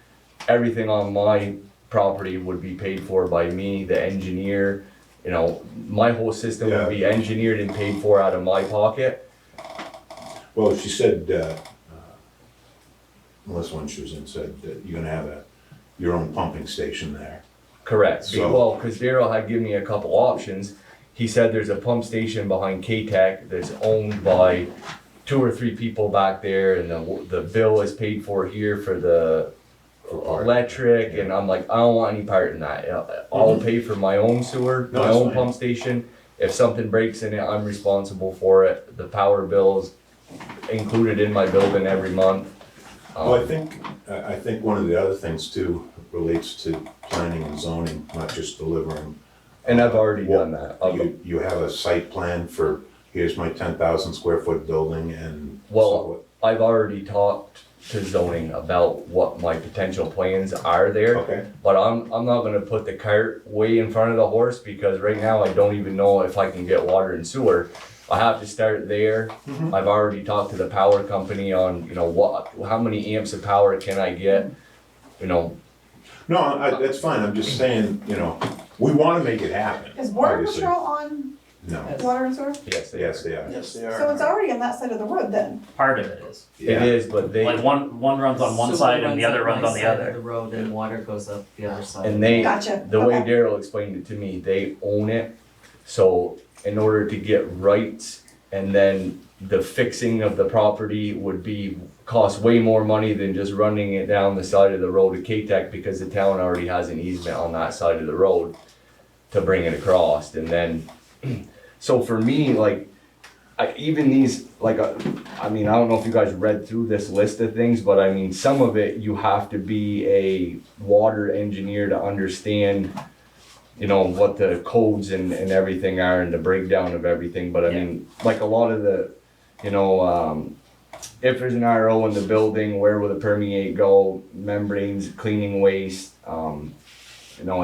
everything on my property would be paid for by me, the engineer. My whole system would be engineered and paid for out of my pocket. Well, she said, Melissa, when she was in, said that you're gonna have your own pumping station there. Correct. So- Well, because Daryl had given me a couple options. He said there's a pump station behind K-Tech that's owned by 2 or 3 people back there, and the bill is paid for here for the electric, and I'm like, I don't want any part in that. I'll pay for my own sewer, No, my that's own fine. pump station. If something breaks in it, I'm responsible for it. The power bill's included in my building every month. Well, I think one of the other things too relates to planning and zoning, not just delivering. And I've already done that. You have a site plan for, here's my 10,000 square foot building and. Well, I've already talked to zoning about what my potential plans are there. Okay, But I'm not gonna put the cart way in front of the horse, because right now I don't even know if I can get water and sewer. I have to start there. Mhm. I've already talked to the power company on, how many amps of power can I get? no, that's fine, I'm just saying, we wanna make it happen. Is Border obviously. Patrol on No, water and sewer? Yes, yes, they are. Yes, they So it's already on that side of the road then? Part of it is. It Yeah. is, but they, Like one runs on one Sewer side and the runs other up runs my on the side of other. the road and water goes up the other side. and they, Gotcha. the way Okay. Daryl explained it to me, they own it. So in order to get rights, and then the fixing of the property would cost way more money than just running it down the side of the road to K-Tech, because the town already has an easement on that side of the road to bring it across. And then, so for me, like, even these, like, I don't know if you guys read through this list of things, but I mean, some of it, you have to be a water engineer to understand, what the codes and everything are, and the breakdown of everything. But I mean, like a lot of the, if there's an RO in the building, where will the permeate go, membranes, cleaning waste, and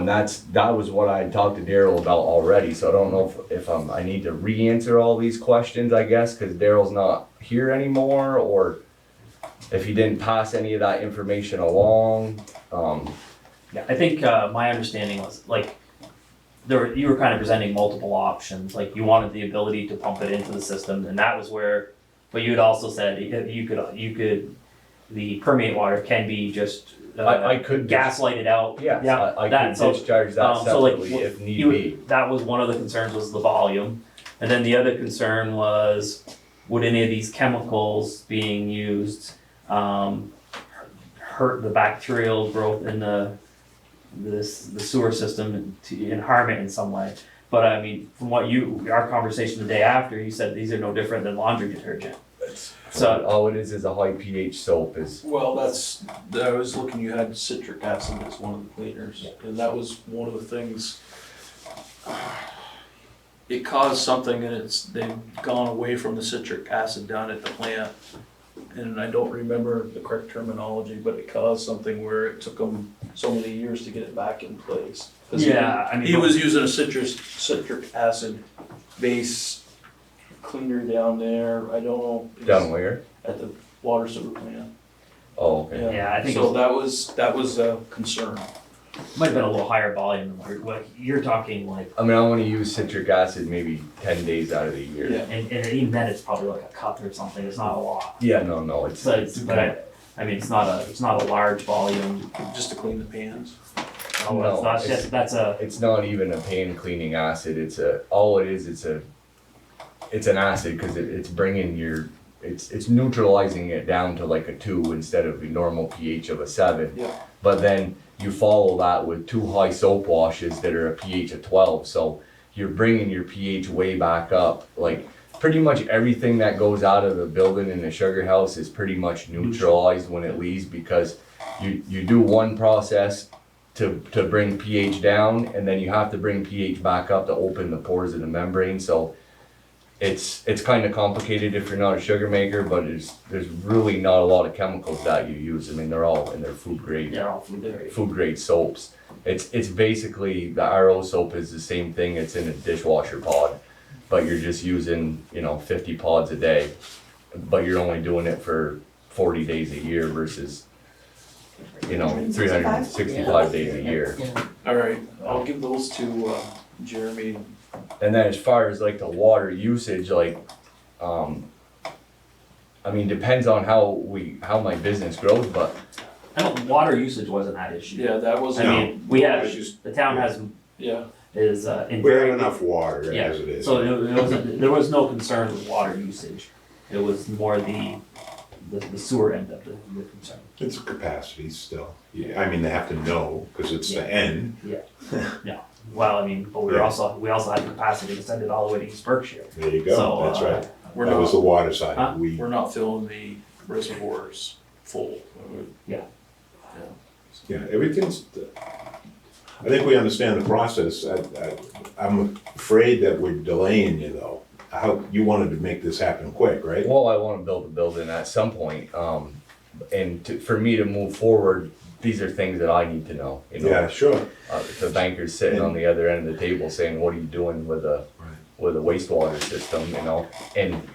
that was what I had talked to Daryl about already. So I don't know if I need to re-answer all these questions, I guess, because Daryl's not here anymore, or if he didn't pass any of that information along. Yeah, I think my understanding was like you were kind of presenting multiple options. Like you wanted the ability to pump it into the system, and that was where. But you had also said you could the permeate water can be just I could gaslighted out. Yes, Yeah, I could discharge that so like, separately if need be. that was one of the concerns, was the volume, and then the other concern was, would any of these chemicals being used hurt the bacterial growth in the sewer system and harm it in some way? But I mean, from our conversation the day after, you said these are no different than laundry detergent. So all it is a high pH soap. Well, I was looking, you had citric acid as one of the cleaners, and that was one of the things. It caused something, and they've gone away from the citric acid down at the plant. And I don't remember the correct terminology, but it caused something where it took them so many years to get it back in place. 'Cause he was using a citric acid base cleaner down there, I don't know. Down where? At the water sewer plant. Oh, okay. Yeah, I think So that was a concern. might have been a little higher volume than what you're talking like. I mean, I want to use citric acid maybe 10 days out of the year. Yeah. And even then, it's probably like a cup or something. It's not a lot. Yeah, no, it's. But I mean, it's not a large volume. Just to clean the pans. Oh, No, it's not just that's a. It's not even a pan cleaning acid. It's an acid, because it's bringing it's neutralizing it down to like a 2 instead of the normal pH of a 7. Yeah. But then you follow that with 2 high soap washes that are a pH of 12. So you're bringing your pH way back up. Like pretty much everything that goes out of the building in the sugar house is pretty much neutralized when it leaves, because you do one process to bring pH down, and then you have to bring pH back up to open the pores of the membrane. So it's kind of complicated if you're not a sugar maker, but there's really not a lot of chemicals that you use. I mean, they're all in their food grade. They're all food grade. Food grade soaps. It's basically, the RO soap is the same thing. It's in a dishwasher pod, but you're just using 50 pods a day, but you're only doing it for 40 days a year versus 365 days a year. Yeah. All right, I'll give those to Jeremy. And then as far as like the water usage, like, I mean, depends on how my business grows, but I know water usage wasn't that issue. Yeah, that was. I mean, we have the town has Yeah. is in We have very enough water yeah. as it is. So there was no concern with water usage. It was more the sewer end of the concern. It's a capacity still. Yeah, I mean, they have to know, because it's the end. Yeah. Well, I mean, but we also had the capacity to send it all the way to East Berkshire. There you go, So, that's right. We're That was the water side. Huh? We're not filling the reservoirs full. Yeah. Yeah, everything's, I think we understand the process. I'm afraid that we're delaying you though. You wanted to make this happen quick, right? well, I want to build a building at some point. And for me to move forward, these are things that I need to know, you know? Yeah, sure. The banker's sitting on the other end of the table saying, what are you doing with a wastewater system, you know? And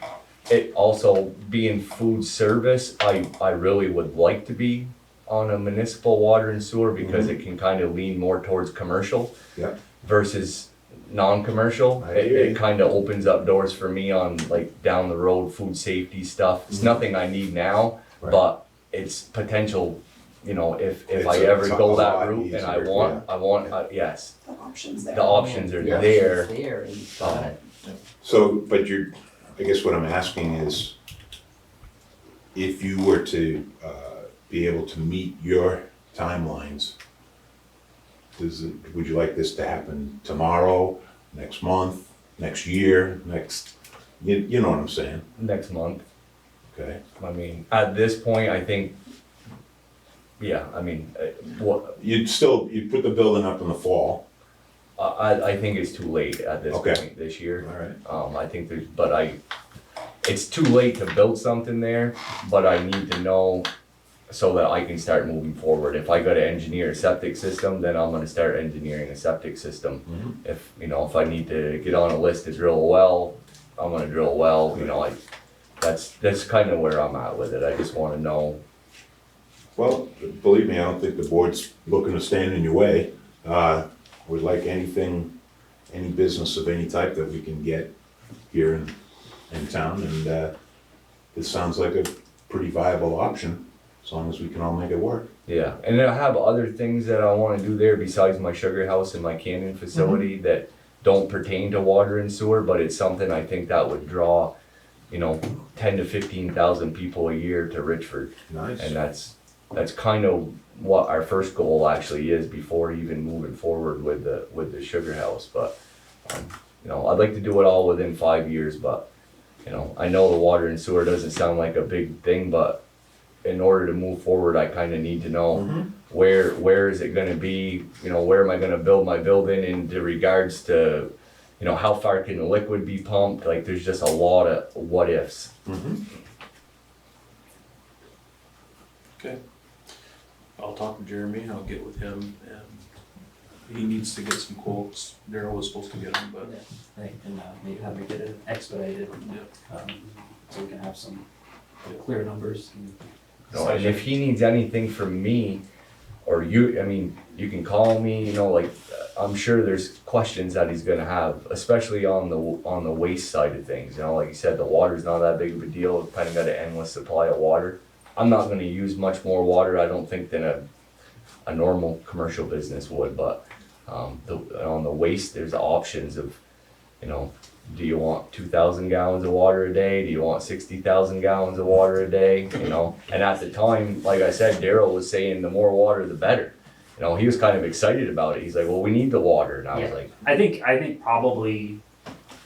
it also being food service, I really would like to be on a municipal water and sewer because it can kind of lean more towards commercial Yep. versus non-commercial. I hear you. It kind of opens up doors for me on like down the road food safety stuff. It's nothing I need now, Right. but it's potential, you know, if It's I a- ever it's a go lot that route and I easier, want, yes, The options there. the options are Yeah. there. There, and you've got it. So, but I guess what I'm asking is, if you were to be able to meet your timelines, would you like this to happen tomorrow, next month, next year, you know what I'm saying? Next month. Okay, I mean, at this point, I think, yeah, I mean, what, you'd put the building up in the fall. I think it's too late at this Okay. point this year. All right. I think it's too late to build something there, but I need to know so that I can start moving forward. If I gotta engineer a septic system, then I'm gonna start engineering a septic system. Mhm. If I need to get on a list to drill a well, I'm gonna drill a well, you know, that's kind of where I'm at with it. I just wanna know. Well, believe me, I don't think the board's looking to stand in your way. Would like any business of any type that we can get here in town, and this sounds like a pretty viable option, as long as we can all make it work. Yeah, and I have other things that I wanna do there besides my sugar house and my canning facility that don't pertain to water and sewer, but it's something I think that would draw, you know, 10 to 15,000 people a year to Richford. Nice. And that's kind of what our first goal actually is before even moving forward with the sugar house. But, you know, I'd like to do it all within 5 years, but, you know, I know the water and sewer doesn't sound like a big thing, but in order to move forward, I kind of need to know where is it gonna be, you know, where am I gonna build my building in regards to, you know, how far can the liquid be pumped? Like, there's just a lot of what ifs. Okay. I'll talk to Jeremy, I'll get with him, and he needs to get some quotes. Daryl was supposed to get them, but. And maybe have to get it expedited, so we can have some clear numbers. No, and if he needs anything from me, or you, I mean, you can call me, you know, like, I'm sure there's questions that he's gonna have, especially on the waste side of things, you know, like you said, the water's not that big of a deal, we've kinda got an endless supply of water. I'm not gonna use much more water, I don't think, than a normal commercial business would, but, on the waste, there's options of, you know, do you want 2,000 gallons of water a day? Do you want 60,000 gallons of water a day? You know, and at the time, like I said, Daryl was saying the more water, the better. You know, he was kind of excited about it. He's like, well, we need the water. And I was like, I think probably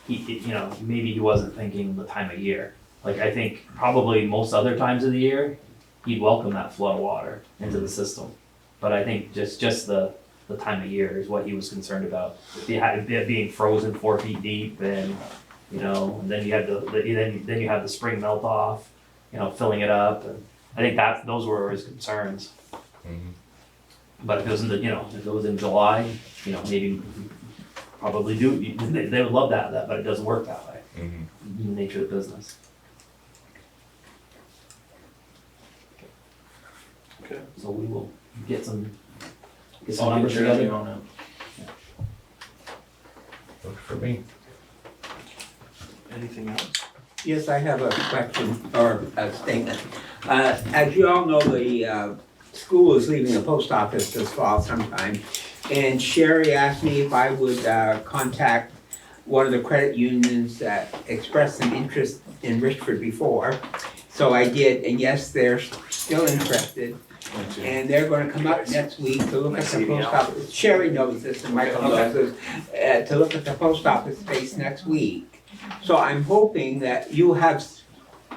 you know, maybe he wasn't thinking the time of year. Like, I think probably most other times of the year, he'd welcome that flow of water into the system. But I think just the time of year is what he was concerned about. It being frozen 4 feet deep, and you know, and then you had then you have the spring melt off, you know, filling it up, and I think those were his concerns. But if it was if it was in July, you know, maybe probably they would love that, but it doesn't work that way. The nature of the business. Okay. So we will get some I'll get numbers Jeremy together. on it. works for me. Anything else? Yes, I have a question or a statement. As you all know, the school is leaving the post office this fall sometime. And Sherry asked me if I would contact one of the credit unions that expressed some interest in Richford before. So I did, and yes, they're still interested. And they're gonna come up next week to look at the post office. Sherry knows this and Michael knows this, to look at the post office space next week. So I'm hoping that you have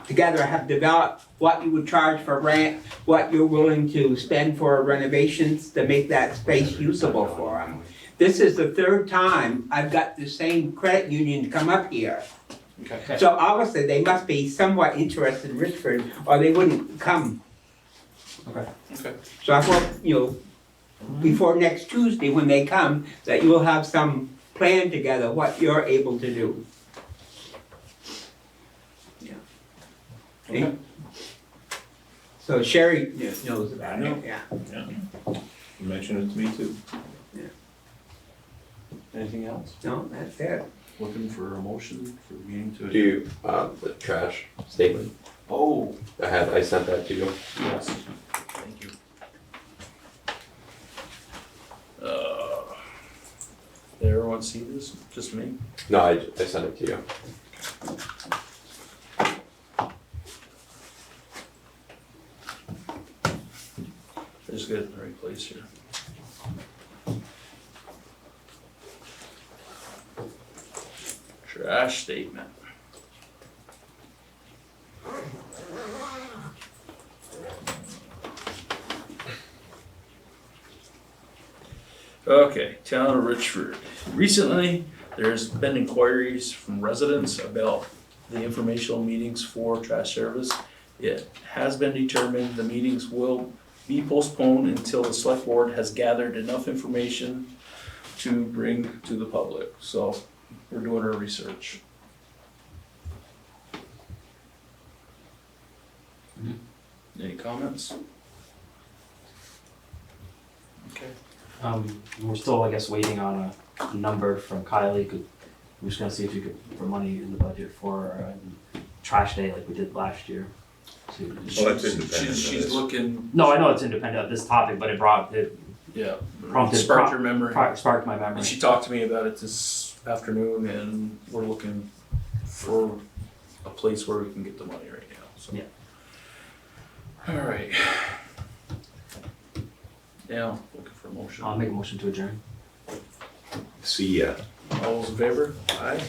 developed what you would charge for rent, what you're willing to spend for renovations to make that space usable for them. This is the third time I've got the same credit union come up here. Okay. So obviously they must be somewhat interested in Richford or they wouldn't come Okay. So I hope, before next Tuesday, when they come, that you will have some plan together, what you're able to do. Yeah. Okay. So Sherry knows about it, yeah. You mentioned it to me too. Anything else? No, that's it. Looking for a motion for the meeting to. Do you, the trash statement, Oh, I sent that to you. yes, thank you. Did everyone see this? Just me? No, I sent it to you. I just get it in the right place here. Trash statement. Okay, Town of Richford. Recently, there's been inquiries from residents about the informational meetings for trash service. It has been determined the meetings will be postponed until the select board has gathered enough information to bring to the public. So we're doing our research. Any comments? Okay. We're still, I guess, waiting on a number from Kylie. We're just gonna see if you could put money in the budget for trash day like we did last year. Well, that's independent of She's this. looking, No, I know it's independent of this topic, but yeah, prompted, sparked your memory. sparked my memory. And she talked to me about it this afternoon, and we're looking for a place where we can get the money right now, so. Yeah. All right. Now, looking for a motion. I'll make a motion to adjourn. See ya. All those in favor? Aye.